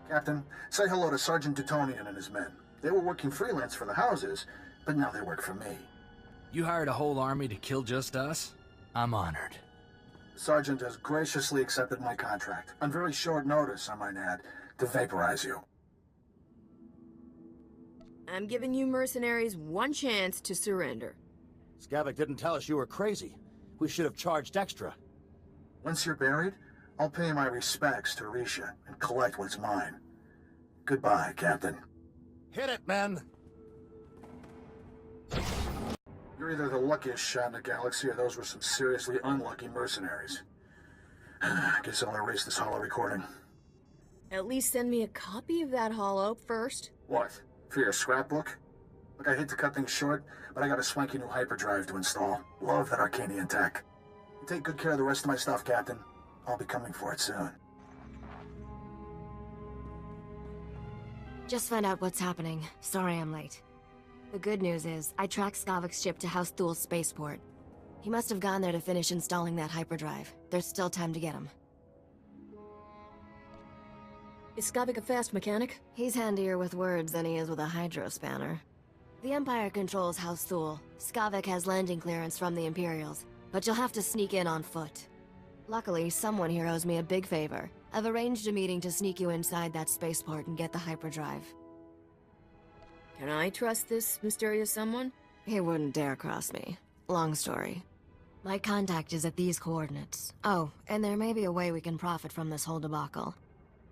Captain, say hello to Sergeant Dutonian and his men. They were working freelance for the houses, but now they work for me. You hired a whole army to kill just us? I'm honored. Sergeant has graciously accepted my contract, on very short notice, I might add, to vaporize you. I'm giving you mercenaries one chance to surrender. Skavik didn't tell us you were crazy. We should have charged extra. Once you're buried, I'll pay my respects to Risha and collect what's mine. Goodbye, Captain. Hit it, men! You're either the luckiest shot in the galaxy or those were some seriously unlucky mercenaries. Guess I'll erase this holo recording. At least send me a copy of that holo first. What? For your scrapbook? Look, I hate to cut things short, but I got a swanky new hyperdrive to install. Love that Arcanian tech. Take good care of the rest of my stuff, Captain. I'll be coming for it soon. Just found out what's happening. Sorry I'm late. The good news is, I tracked Skavik's ship to House Thul's spaceport. He must have gone there to finish installing that hyperdrive. There's still time to get him. Is Skavik a fast mechanic? He's handier with words than he is with a hydro spanner. The Empire controls House Thul. Skavik has landing clearance from the Imperials, but you'll have to sneak in on foot. Luckily, someone here owes me a big favor. I've arranged a meeting to sneak you inside that spaceport and get the hyperdrive. Can I trust this mysterious someone? He wouldn't dare cross me. Long story. My contact is at these coordinates. Oh, and there may be a way we can profit from this whole debacle.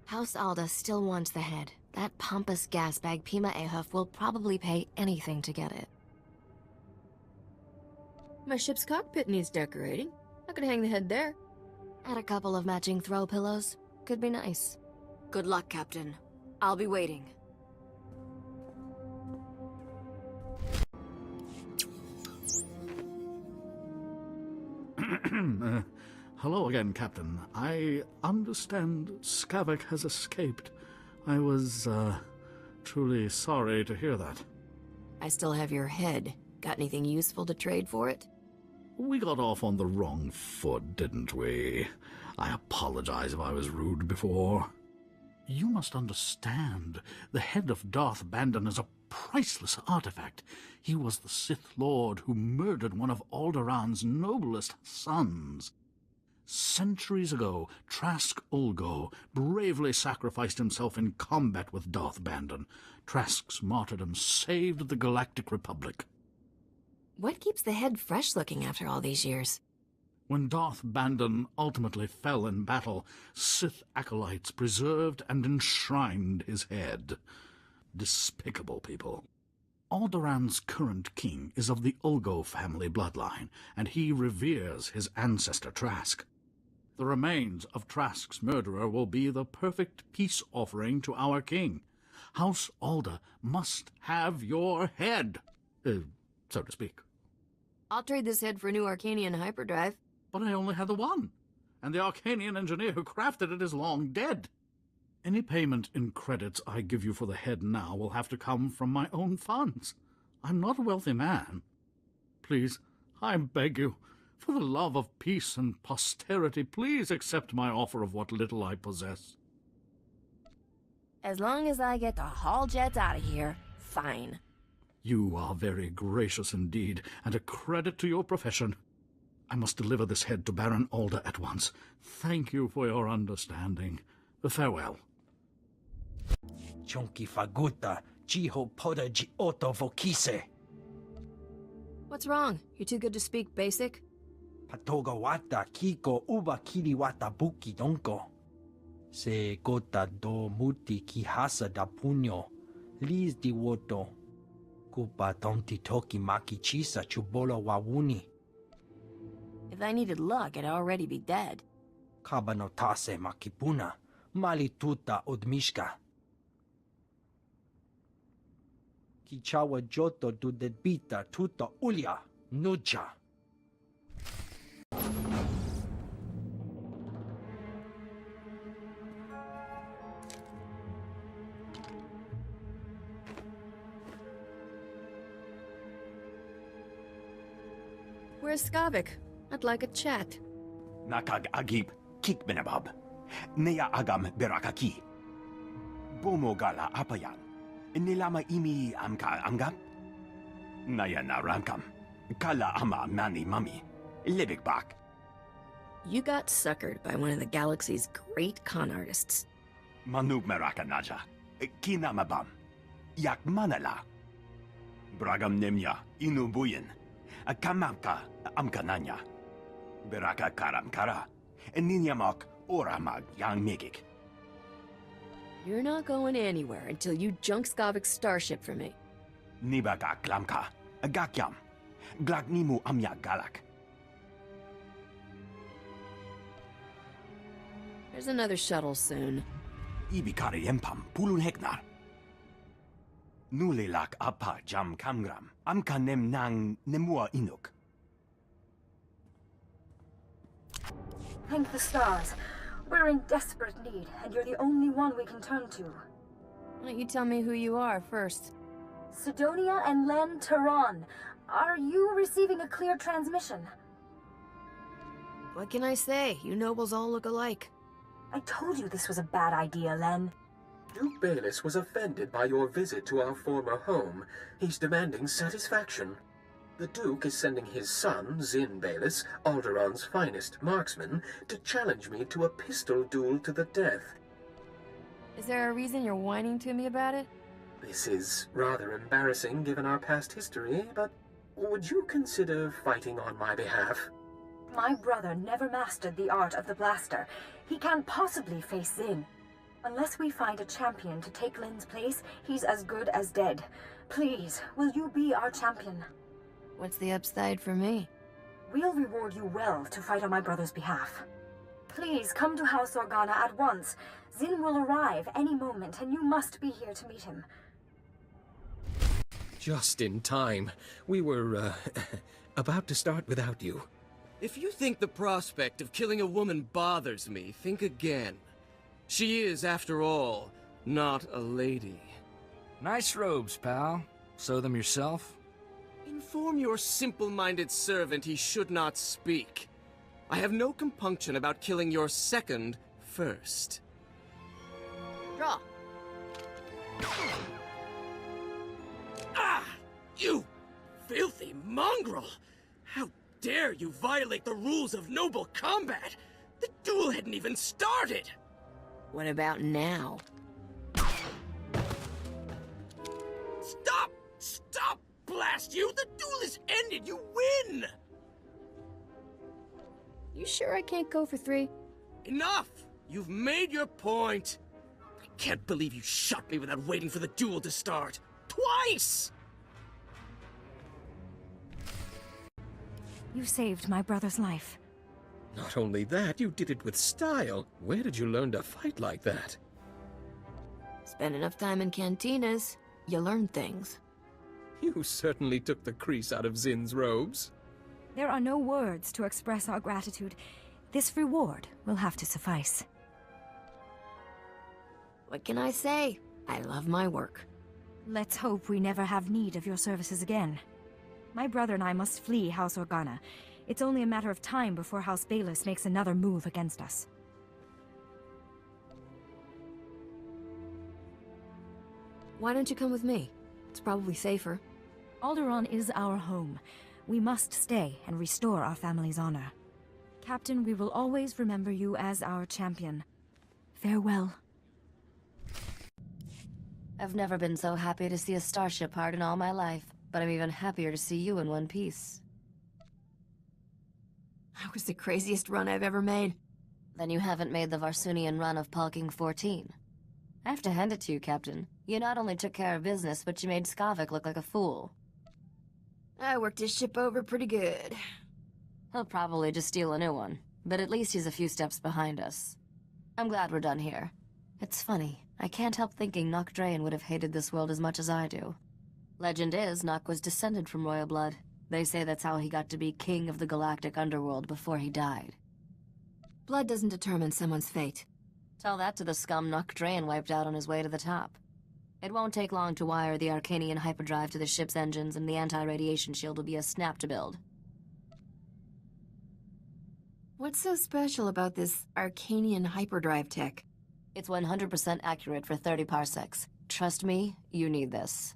House Alda still wants the head. That pompous gasbag Pima Ahof will probably pay anything to get it. My ship's cockpit needs decorating. I could hang the head there. Add a couple of matching throw pillows. Could be nice. Good luck, Captain. I'll be waiting. Hello again, Captain. I understand Skavak has escaped. I was, truly sorry to hear that. I still have your head. Got anything useful to trade for it? We got off on the wrong foot, didn't we? I apologize if I was rude before. You must understand, the head of Darth Bandon is a priceless artifact. He was the Sith Lord who murdered one of Alderaan's noblest sons. Centuries ago, Trask Ulgo bravely sacrificed himself in combat with Darth Bandon. Trask's martyrdom saved the Galactic Republic. What keeps the head fresh-looking after all these years? When Darth Bandon ultimately fell in battle, Sith acolytes preserved and enshrined his head. Despicable people. Alderaan's current king is of the Ulgo family bloodline, and he reveres his ancestor Trask. The remains of Trask's murderer will be the perfect peace offering to our king. House Alda must have your head, so to speak. I'll trade this head for a new Arcanian hyperdrive. But I only had the one, and the Arcanian engineer who crafted it is long dead. Any payment in credits I give you for the head now will have to come from my own funds. I'm not a wealthy man. Please, I beg you, for the love of peace and posterity, please accept my offer of what little I possess. As long as I get the haul jets out of here, fine. You are very gracious indeed, and a credit to your profession. I must deliver this head to Baron Alda at once. Thank you for your understanding. Farewell. Chonki faguta, jiho poda ji oto vokise. What's wrong? You too good to speak basic? Patoga wata kiko uba kiriwata buki donko. Se gota do muti kihasa da puño. Liz di woto. Kupa tonti toki maki chisa chubolo wawuni. If I needed luck, I'd already be dead. Kabano tase makipuna. Mali tuta odmishka. Kichawa joto du debita tuta ulia. Nuja. Where's Skavak? I'd like a chat. Nakag agib kikbenabab. Neya agam berakaki. Bomo gala apayan. Nilama imi amka angam. Naya naramkam. Kala ama mani mami. Libik bak. You got suckered by one of the galaxy's great con artists. Manub meraka naja. Kinamabam. Yak manala. Bragam nemya inubuyin. Kamamka amkananya. Beraka karamkara. Ninyamak oramag yang migik. You're not going anywhere until you junk Skavak's starship for me. Nibaka klamka. Gakyam. Glagnimu amya galak. There's another shuttle soon. Ibikari empam pulun heknar. Nulilak apa jam kamgram. Amka nem nang nemua inuk. Thank the stars. We're in desperate need, and you're the only one we can turn to. Why don't you tell me who you are first? Sidonia and Len Tehran. Are you receiving a clear transmission? What can I say? You nobles all look alike. I told you this was a bad idea, Len. Duke Bayless was offended by your visit to our former home. He's demanding satisfaction. The Duke is sending his son, Zin Bayless, Alderaan's finest marksman, to challenge me to a pistol duel to the death. Is there a reason you're whining to me about it? This is rather embarrassing given our past history, but would you consider fighting on my behalf? My brother never mastered the art of the blaster. He can't possibly face Zin. Unless we find a champion to take Lin's place, he's as good as dead. Please, will you be our champion? What's the upside for me? We'll reward you well to fight on my brother's behalf. Please come to House Organa at once. Zin will arrive any moment, and you must be here to meet him. Just in time. We were, about to start without you. If you think the prospect of killing a woman bothers me, think again. She is, after all, not a lady. Nice robes, pal. Sew them yourself? Inform your simple-minded servant he should not speak. I have no compunction about killing your second first. Draw. Ah! You filthy mongrel! How dare you violate the rules of noble combat? The duel hadn't even started! What about now? Stop! Stop! Blast you! The duel is ended! You win! You sure I can't go for 3? Enough! You've made your point. I can't believe you shot me without waiting for the duel to start. Twice! You saved my brother's life. Not only that, you did it with style. Where did you learn to fight like that? Spend enough time in cantinas, you learn things. You certainly took the crease out of Zin's robes. There are no words to express our gratitude. This reward will have to suffice. What can I say? I love my work. Let's hope we never have need of your services again. My brother and I must flee House Organa. It's only a matter of time before House Bayless makes another move against us. Why don't you come with me? It's probably safer. Alderaan is our home. We must stay and restore our family's honor. Captain, we will always remember you as our champion. Farewell. I've never been so happy to see a starship hard in all my life, but I'm even happier to see you in one piece. That was the craziest run I've ever made. Then you haven't made the Varsunian run of Palking 14. I have to hand it to you, Captain. You not only took care of business, but you made Skavik look like a fool. I worked his ship over pretty good. He'll probably just steal a new one, but at least he's a few steps behind us. I'm glad we're done here. It's funny, I can't help thinking Nock Drayen would have hated this world as much as I do. Legend is, Nock was descended from royal blood. They say that's how he got to be king of the galactic underworld before he died. Blood doesn't determine someone's fate. Tell that to the scum Nock Drayen wiped out on his way to the top. It won't take long to wire the Arcanian hyperdrive to the ship's engines, and the anti-radiation shield will be a snap to build. What's so special about this Arcanian hyperdrive tech? It's 100% accurate for 30 parsecs. Trust me, you need this.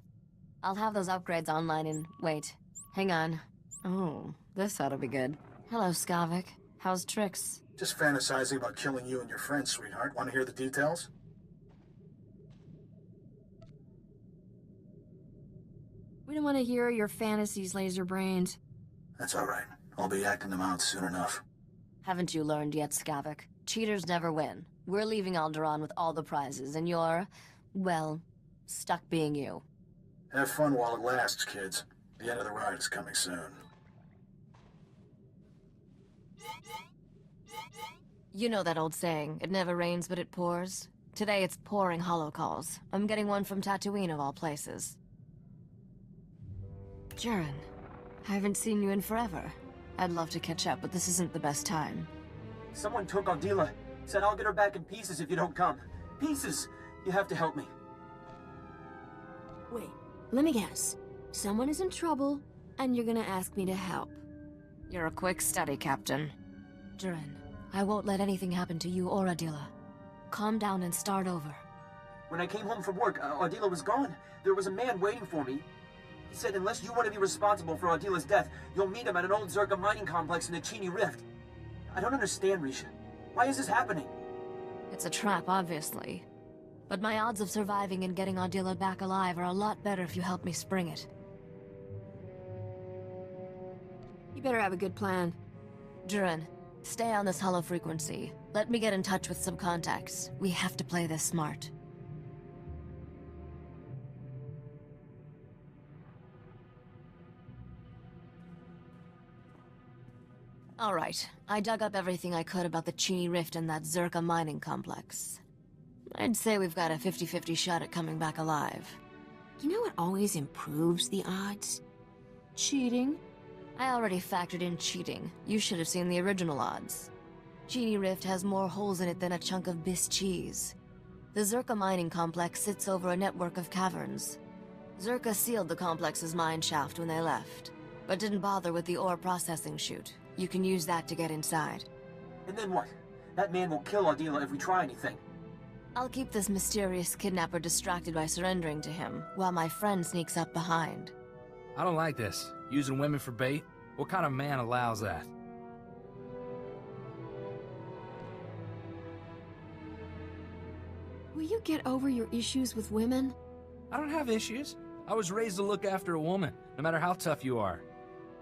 I'll have those upgrades online in... wait. Hang on. Oh, this ought to be good. Hello, Skavik. How's Trix? Just fantasizing about killing you and your friends, sweetheart. Want to hear the details? We don't want to hear your fantasies, laser brains. That's all right. I'll be acting them out soon enough. Haven't you learned yet, Skavik? Cheaters never win. We're leaving Alderaan with all the prizes, and you're, well, stuck being you. Have fun while it lasts, kids. The end of the ride is coming soon. You know that old saying, it never rains but it pours? Today it's pouring holocalls. I'm getting one from Tatooine of all places. Jaren, I haven't seen you in forever. I'd love to catch up, but this isn't the best time. Someone took Ardila. Said I'll get her back in pieces if you don't come. Pieces! You have to help me. Wait, let me guess. Someone is in trouble, and you're gonna ask me to help. You're a quick study, Captain. Jaren, I won't let anything happen to you or Adila. Calm down and start over. When I came home from work, Ardila was gone. There was a man waiting for me. He said unless you want to be responsible for Ardila's death, you'll meet him at an old Zerka mining complex in the Chini Rift. I don't understand, Risha. Why is this happening? It's a trap, obviously. But my odds of surviving and getting Ardila back alive are a lot better if you help me spring it. You better have a good plan. Jaren, stay on this hollow frequency. Let me get in touch with some contacts. We have to play this smart. Alright, I dug up everything I could about the Chini Rift and that Zerka mining complex. I'd say we've got a 50-50 shot at coming back alive. You know what always improves the odds? Cheating? I already factored in cheating. You should have seen the original odds. Chini Rift has more holes in it than a chunk of Biss cheese. The Zerka mining complex sits over a network of caverns. Zerka sealed the complex's mine shaft when they left, but didn't bother with the ore processing chute. You can use that to get inside. And then what? That man will kill Ardila if we try anything. I'll keep this mysterious kidnapper distracted by surrendering to him, while my friend sneaks up behind. I don't like this. Using women for bait? What kind of man allows that? Will you get over your issues with women? I don't have issues. I was raised to look after a woman, no matter how tough you are.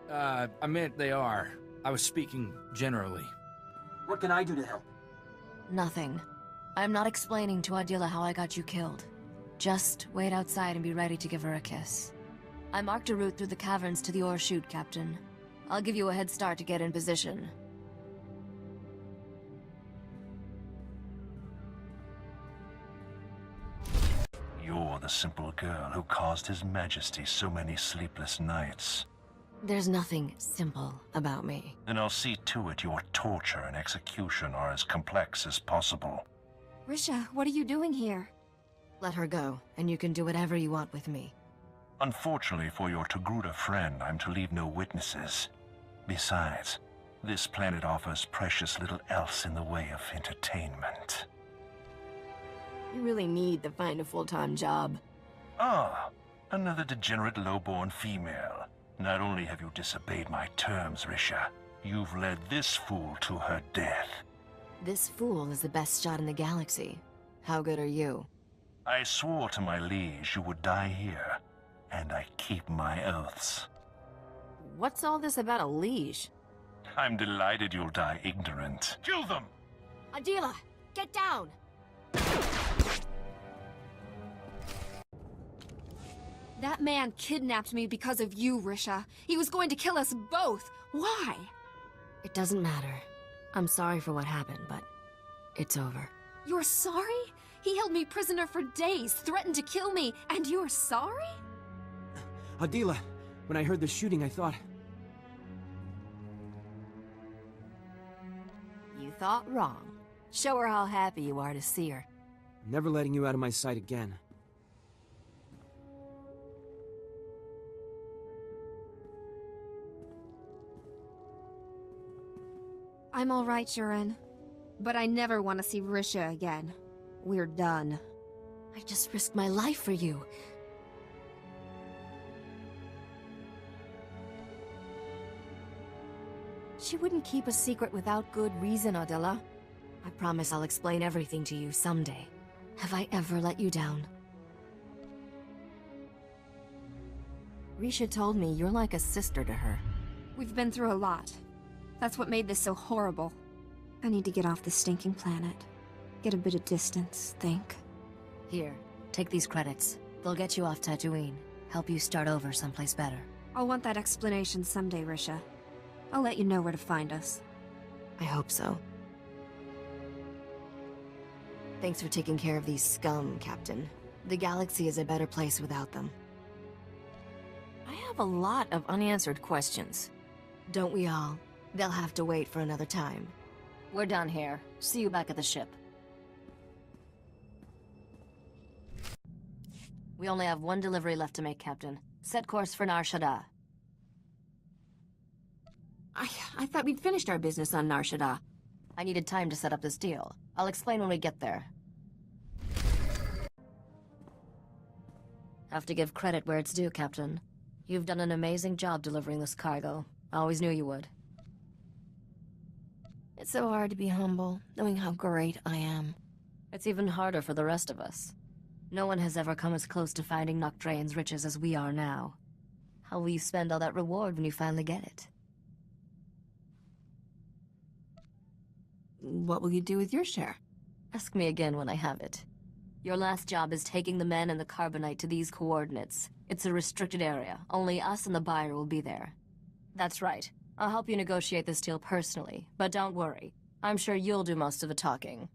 I meant they are. I was speaking generally. What can I do to help? Nothing. I'm not explaining to Ardila how I got you killed. Just wait outside and be ready to give her a kiss. I marked a route through the caverns to the ore chute, Captain. I'll give you a head start to get in position. You're the simple girl who caused His Majesty so many sleepless nights. There's nothing simple about me. Then I'll see to it your torture and execution are as complex as possible. Risha, what are you doing here? Let her go, and you can do whatever you want with me. Unfortunately for your Togruta friend, I'm to leave no witnesses. Besides, this planet offers precious little else in the way of entertainment. You really need to find a full-time job. Ah, another degenerate low-born female. Not only have you disobeyed my terms, Risha, you've led this fool to her death. This fool is the best shot in the galaxy. How good are you? I swore to my liege you would die here, and I keep my oaths. What's all this about a liege? I'm delighted you'll die ignorant. Kill them! Ardila, get down! That man kidnapped me because of you, Risha. He was going to kill us both. Why? It doesn't matter. I'm sorry for what happened, but it's over. You're sorry? He held me prisoner for days, threatened to kill me, and you're sorry? Ardila, when I heard the shooting, I thought... You thought wrong. Show her how happy you are to see her. I'm never letting you out of my sight again. I'm all right, Shuren. But I never want to see Risha again. We're done. I just risked my life for you. She wouldn't keep a secret without good reason, Ardila. I promise I'll explain everything to you someday. Have I ever let you down? Risha told me you're like a sister to her. We've been through a lot. That's what made this so horrible. I need to get off this stinking planet. Get a bit of distance, think. Here, take these credits. They'll get you off Tatooine. Help you start over someplace better. I'll want that explanation someday, Risha. I'll let you know where to find us. I hope so. Thanks for taking care of these scum, Captain. The galaxy is a better place without them. I have a lot of unanswered questions. Don't we all? They'll have to wait for another time. We're done here. See you back at the ship. We only have one delivery left to make, Captain. Set course for Nar Shaddaa. I thought we'd finished our business on Nar Shaddaa. I needed time to set up this deal. I'll explain when we get there. Have to give credit where it's due, Captain. You've done an amazing job delivering this cargo. I always knew you would. It's so hard to be humble, knowing how great I am. It's even harder for the rest of us. No one has ever come as close to finding Noctrayan's riches as we are now. How will you spend all that reward when you finally get it? What will you do with your share? Ask me again when I have it. Your last job is taking the men and the carbonite to these coordinates. It's a restricted area. Only us and the buyer will be there. That's right. I'll help you negotiate this deal personally, but don't worry. I'm sure you'll do most of the talking.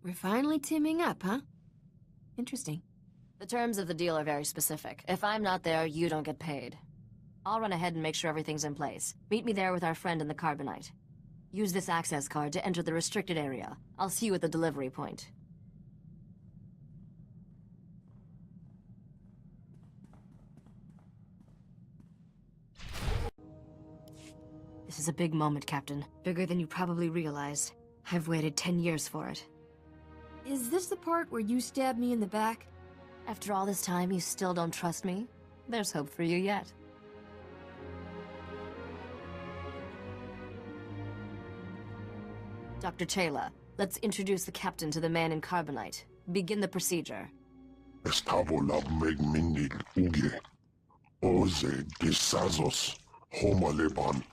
We're finally teaming up, huh? Interesting. The terms of the deal are very specific. If I'm not there, you don't get paid. I'll run ahead and make sure everything's in place. Meet me there with our friend in the Carbonite. Use this access card to enter the restricted area. I'll see you at the delivery point. This is a big moment, Captain. Bigger than you probably realized. I've waited 10 years for it. Is this the part where you stabbed me in the back? After all this time, you still don't trust me? There's hope for you yet. Dr. Chayla, let's introduce the captain to the man in Carbonite. Begin the procedure. Estavo la megminil uge. Oze disazos homaleban.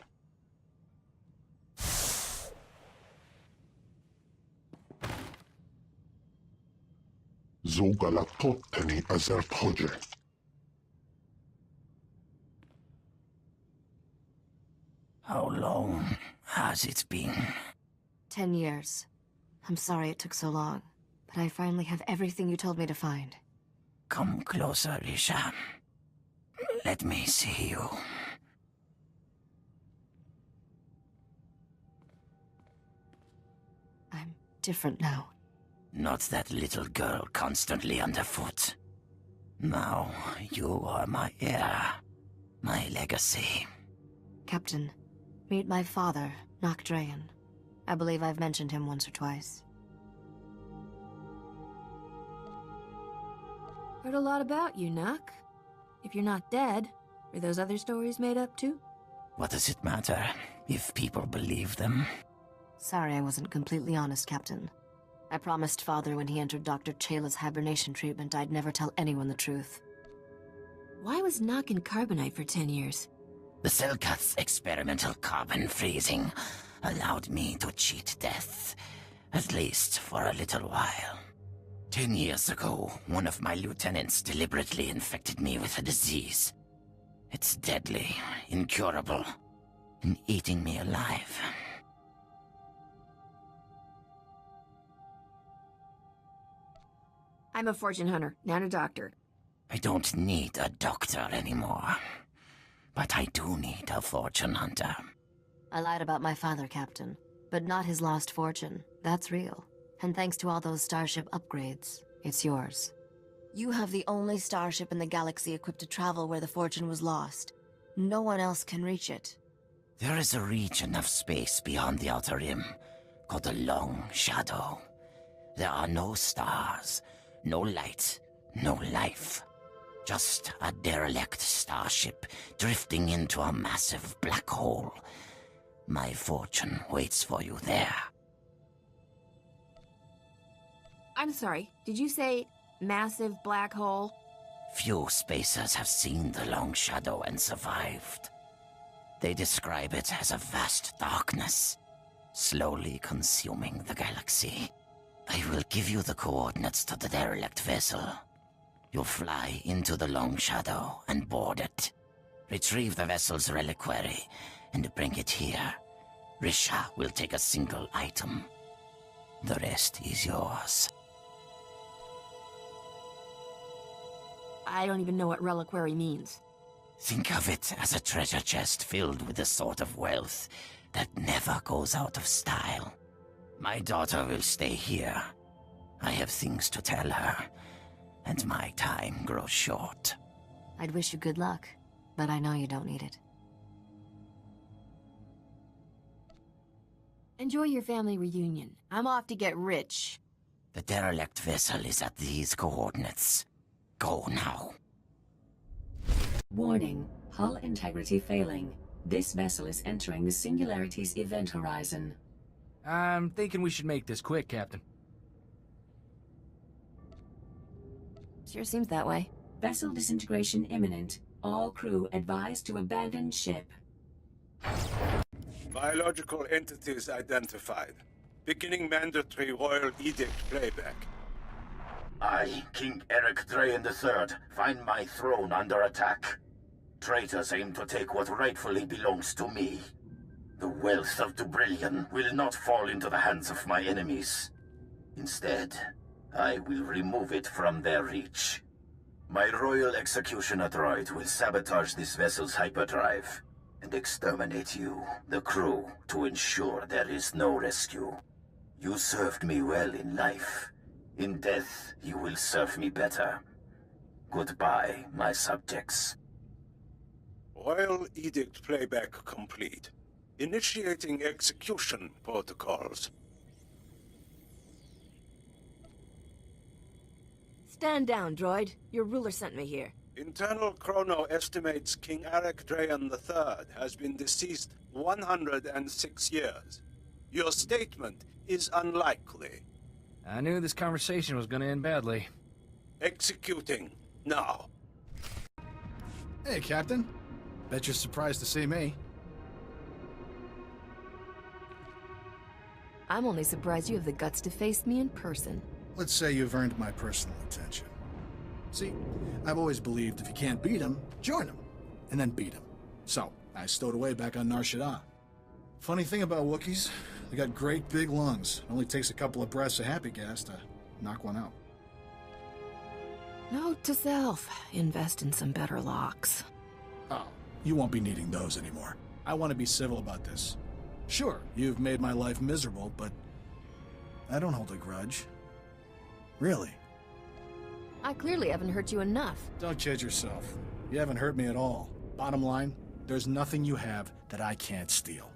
Zogalatoteni azertoje. How long has it been? 10 years. I'm sorry it took so long, but I finally have everything you told me to find. Come closer, Risha. Let me see you. I'm different now. Not that little girl constantly underfoot. Now you are my heir, my legacy. Captain, meet my father, Nocdrayan. I believe I've mentioned him once or twice. Heard a lot about you, Nock. If you're not dead, were those other stories made up too? What does it matter if people believe them? Sorry I wasn't completely honest, Captain. I promised Father when he entered Dr. Chayla's hibernation treatment I'd never tell anyone the truth. Why was Nock in Carbonite for 10 years? The Selkat's experimental carbon freezing allowed me to cheat death, at least for a little while. 10 years ago, one of my lieutenants deliberately infected me with a disease. It's deadly, incurable, and eating me alive. I'm a fortune hunter, not a doctor. I don't need a doctor anymore. But I do need a fortune hunter. I lied about my father, Captain, but not his lost fortune. That's real. And thanks to all those starship upgrades, it's yours. You have the only starship in the galaxy equipped to travel where the fortune was lost. No one else can reach it. There is a region of space beyond the Outer Rim, called the Long Shadow. There are no stars, no light, no life. Just a derelict starship drifting into a massive black hole. My fortune waits for you there. I'm sorry, did you say massive black hole? Few spacers have seen the Long Shadow and survived. They describe it as a vast darkness, slowly consuming the galaxy. I will give you the coordinates to the derelict vessel. You'll fly into the Long Shadow and board it. Retrieve the vessel's reliquary and bring it here. Risha will take a single item. The rest is yours. I don't even know what reliquary means. Think of it as a treasure chest filled with the sort of wealth that never goes out of style. My daughter will stay here. I have things to tell her, and my time grows short. I'd wish you good luck, but I know you don't need it. Enjoy your family reunion. I'm off to get rich. The derelict vessel is at these coordinates. Go now. Warning, hull integrity failing. This vessel is entering the Singularity's event horizon. I'm thinking we should make this quick, Captain. Sure seems that way. Vessel disintegration imminent. All crew advised to abandon ship. Biological entities identified. Beginning mandatory Royal Edict playback. I, King Eric Drayan III, find my throne under attack. Traitors aim to take what rightfully belongs to me. The wealth of Dubrillion will not fall into the hands of my enemies. Instead, I will remove it from their reach. My Royal Executioner droid will sabotage this vessel's hyperdrive and exterminate you, the crew, to ensure there is no rescue. You served me well in life. In death, you will serve me better. Goodbye, my subjects. Royal Edict playback complete. Initiating execution protocols. Stand down, droid. Your ruler sent me here. Internal chrono estimates King Arak Drayan III has been deceased 106 years. Your statement is unlikely. I knew this conversation was gonna end badly. Executing now. Hey, Captain. Bet you're surprised to see me. I'm only surprised you have the guts to face me in person. Let's say you've earned my personal attention. See, I've always believed if you can't beat him, join him, and then beat him. So, I stowed away back on Nar Shaddaa. Funny thing about Wookiees, they got great big lungs. It only takes a couple of breaths of happy gas to knock one out. Note to self, invest in some better locks. Oh, you won't be needing those anymore. I want to be civil about this. Sure, you've made my life miserable, but I don't hold a grudge. Really. I clearly haven't hurt you enough. Don't kid yourself. You haven't hurt me at all. Bottom line, there's nothing you have that I can't steal.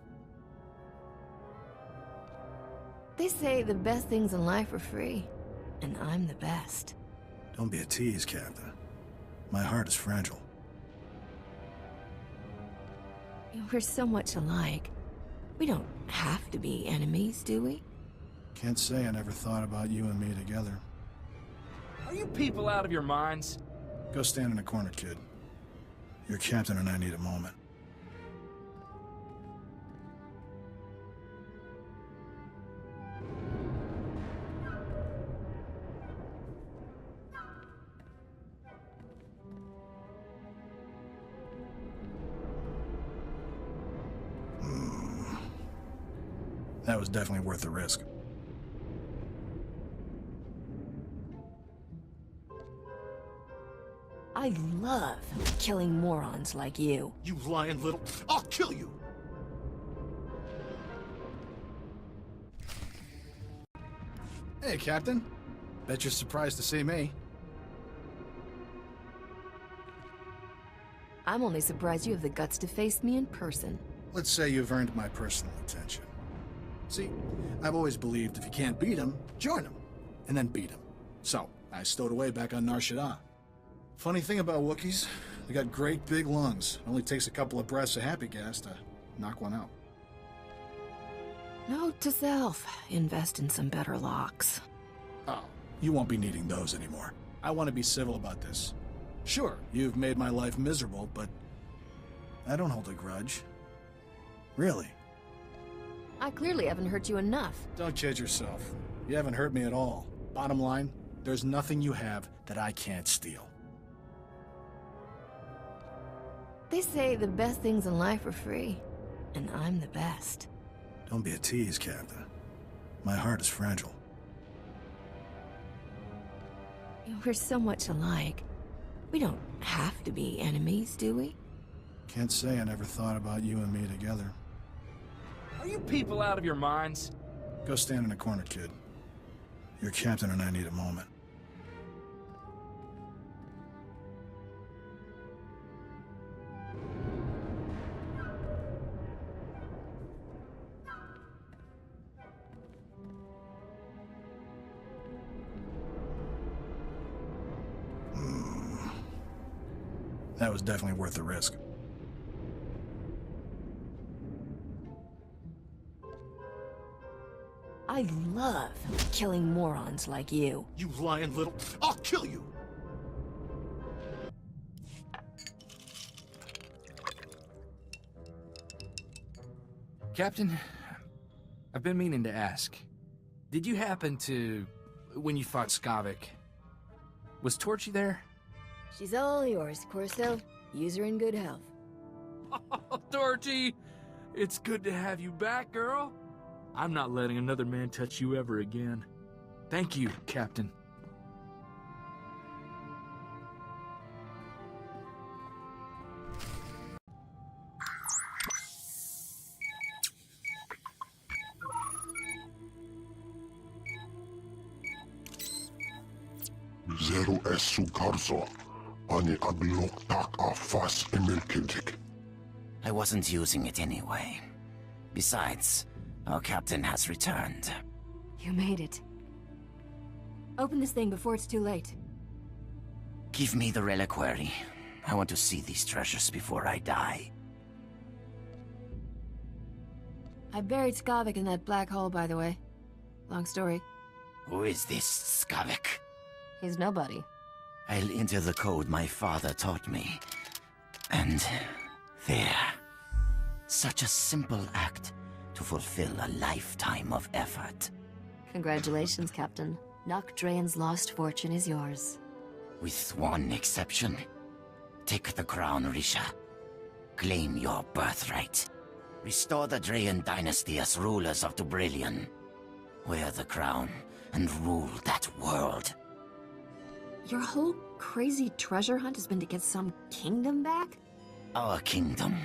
They say the best things in life are free, and I'm the best. Don't be a tease, Captain. My heart is fragile. We're so much alike. We don't have to be enemies, do we? Can't say I never thought about you and me together. Are you people out of your minds? Go stand in a corner, kid. Your captain and I need a moment. That was definitely worth the risk. I love killing morons like you. You lying little... I'll kill you! Hey, Captain. Bet you're surprised to see me. I'm only surprised you have the guts to face me in person. Let's say you've earned my personal attention. See, I've always believed if you can't beat him, join him, and then beat him. So, I stowed away back on Nar Shaddaa. Funny thing about Wookiees, they got great big lungs. It only takes a couple of breaths of happy gas to knock one out. Note to self, invest in some better locks. Oh, you won't be needing those anymore. I want to be civil about this. Sure, you've made my life miserable, but I don't hold a grudge. Really. I clearly haven't hurt you enough. Don't kid yourself. You haven't hurt me at all. Bottom line, there's nothing you have that I can't steal. They say the best things in life are free, and I'm the best. Don't be a tease, Captain. My heart is fragile. We're so much alike. We don't have to be enemies, do we? Can't say I never thought about you and me together. Are you people out of your minds? Go stand in a corner, kid. Your captain and I need a moment. That was definitely worth the risk. I love killing morons like you. You lying little... I'll kill you! Captain, I've been meaning to ask. Did you happen to... when you fought Skavik, was Torchy there? She's all yours, Corso. Use her in good health. Oh, Dorothy! It's good to have you back, girl. I'm not letting another man touch you ever again. Thank you, Captain. Zero sukarzo, ani agloktak afas emilkintik. I wasn't using it anyway. Besides, our captain has returned. You made it. Open this thing before it's too late. Give me the reliquary. I want to see these treasures before I die. I buried Skavik in that black hole, by the way. Long story. Who is this Skavik? He's nobody. I'll enter the code my father taught me. And there. Such a simple act to fulfill a lifetime of effort. Congratulations, Captain. Nocdrayan's lost fortune is yours. With one exception. Take the crown, Risha. Claim your birthright. Restore the Drayan dynasty as rulers of Dubrillion. Wear the crown and rule that world. Your whole crazy treasure hunt has been to get some kingdom back? Our kingdom.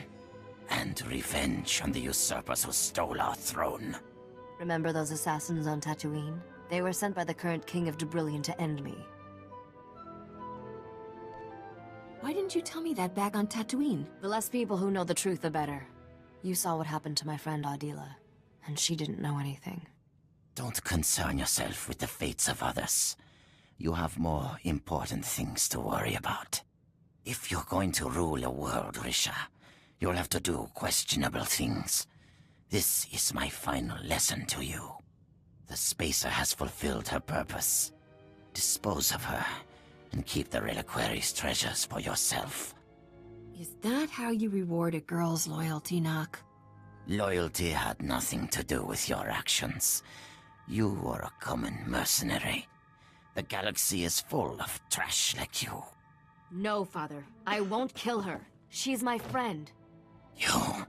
And revenge on the usurpers who stole our throne. Remember those assassins on Tatooine? They were sent by the current king of Dubrillion to end me. Why didn't you tell me that back on Tatooine? The less people who know the truth, the better. You saw what happened to my friend Adila, and she didn't know anything. Don't concern yourself with the fates of others. You have more important things to worry about. If you're going to rule a world, Risha, you'll have to do questionable things. This is my final lesson to you. The Spacer has fulfilled her purpose. Dispose of her, and keep the reliquary's treasures for yourself. Is that how you reward a girl's loyalty, Nock? Loyalty had nothing to do with your actions. You were a common mercenary. The galaxy is full of trash like you. No, Father. I won't kill her. She's my friend. You,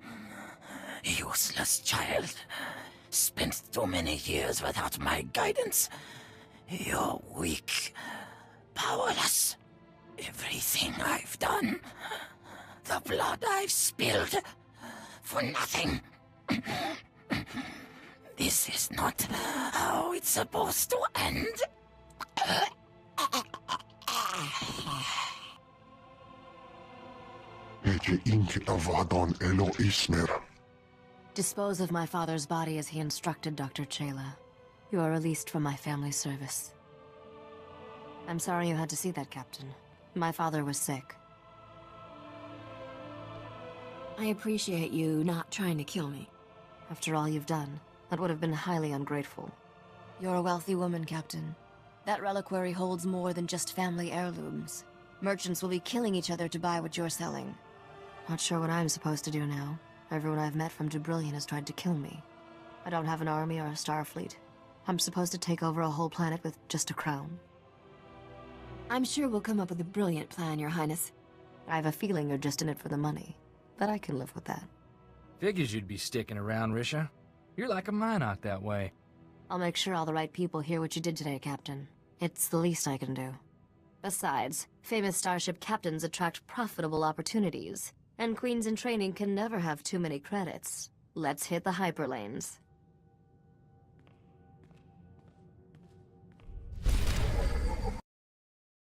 useless child, spent too many years without my guidance. You're weak, powerless. Everything I've done, the blood I've spilled, for nothing. This is not how it's supposed to end. Dispose of my father's body as he instructed Dr. Chayla. You are released from my family service. I'm sorry you had to see that, Captain. My father was sick. I appreciate you not trying to kill me. After all you've done, that would have been highly ungrateful. You're a wealthy woman, Captain. That reliquary holds more than just family heirlooms. Merchants will be killing each other to buy what you're selling. Not sure what I'm supposed to do now. Everyone I've met from Dubrillion has tried to kill me. I don't have an army or a starfleet. I'm supposed to take over a whole planet with just a crown. I'm sure we'll come up with a brilliant plan, Your Highness. I have a feeling you're just in it for the money, but I can live with that. Figures you'd be sticking around, Risha. You're like a Minot that way. I'll make sure all the right people hear what you did today, Captain. It's the least I can do. Besides, famous starship captains attract profitable opportunities, and queens in training can never have too many credits. Let's hit the hyperlanes.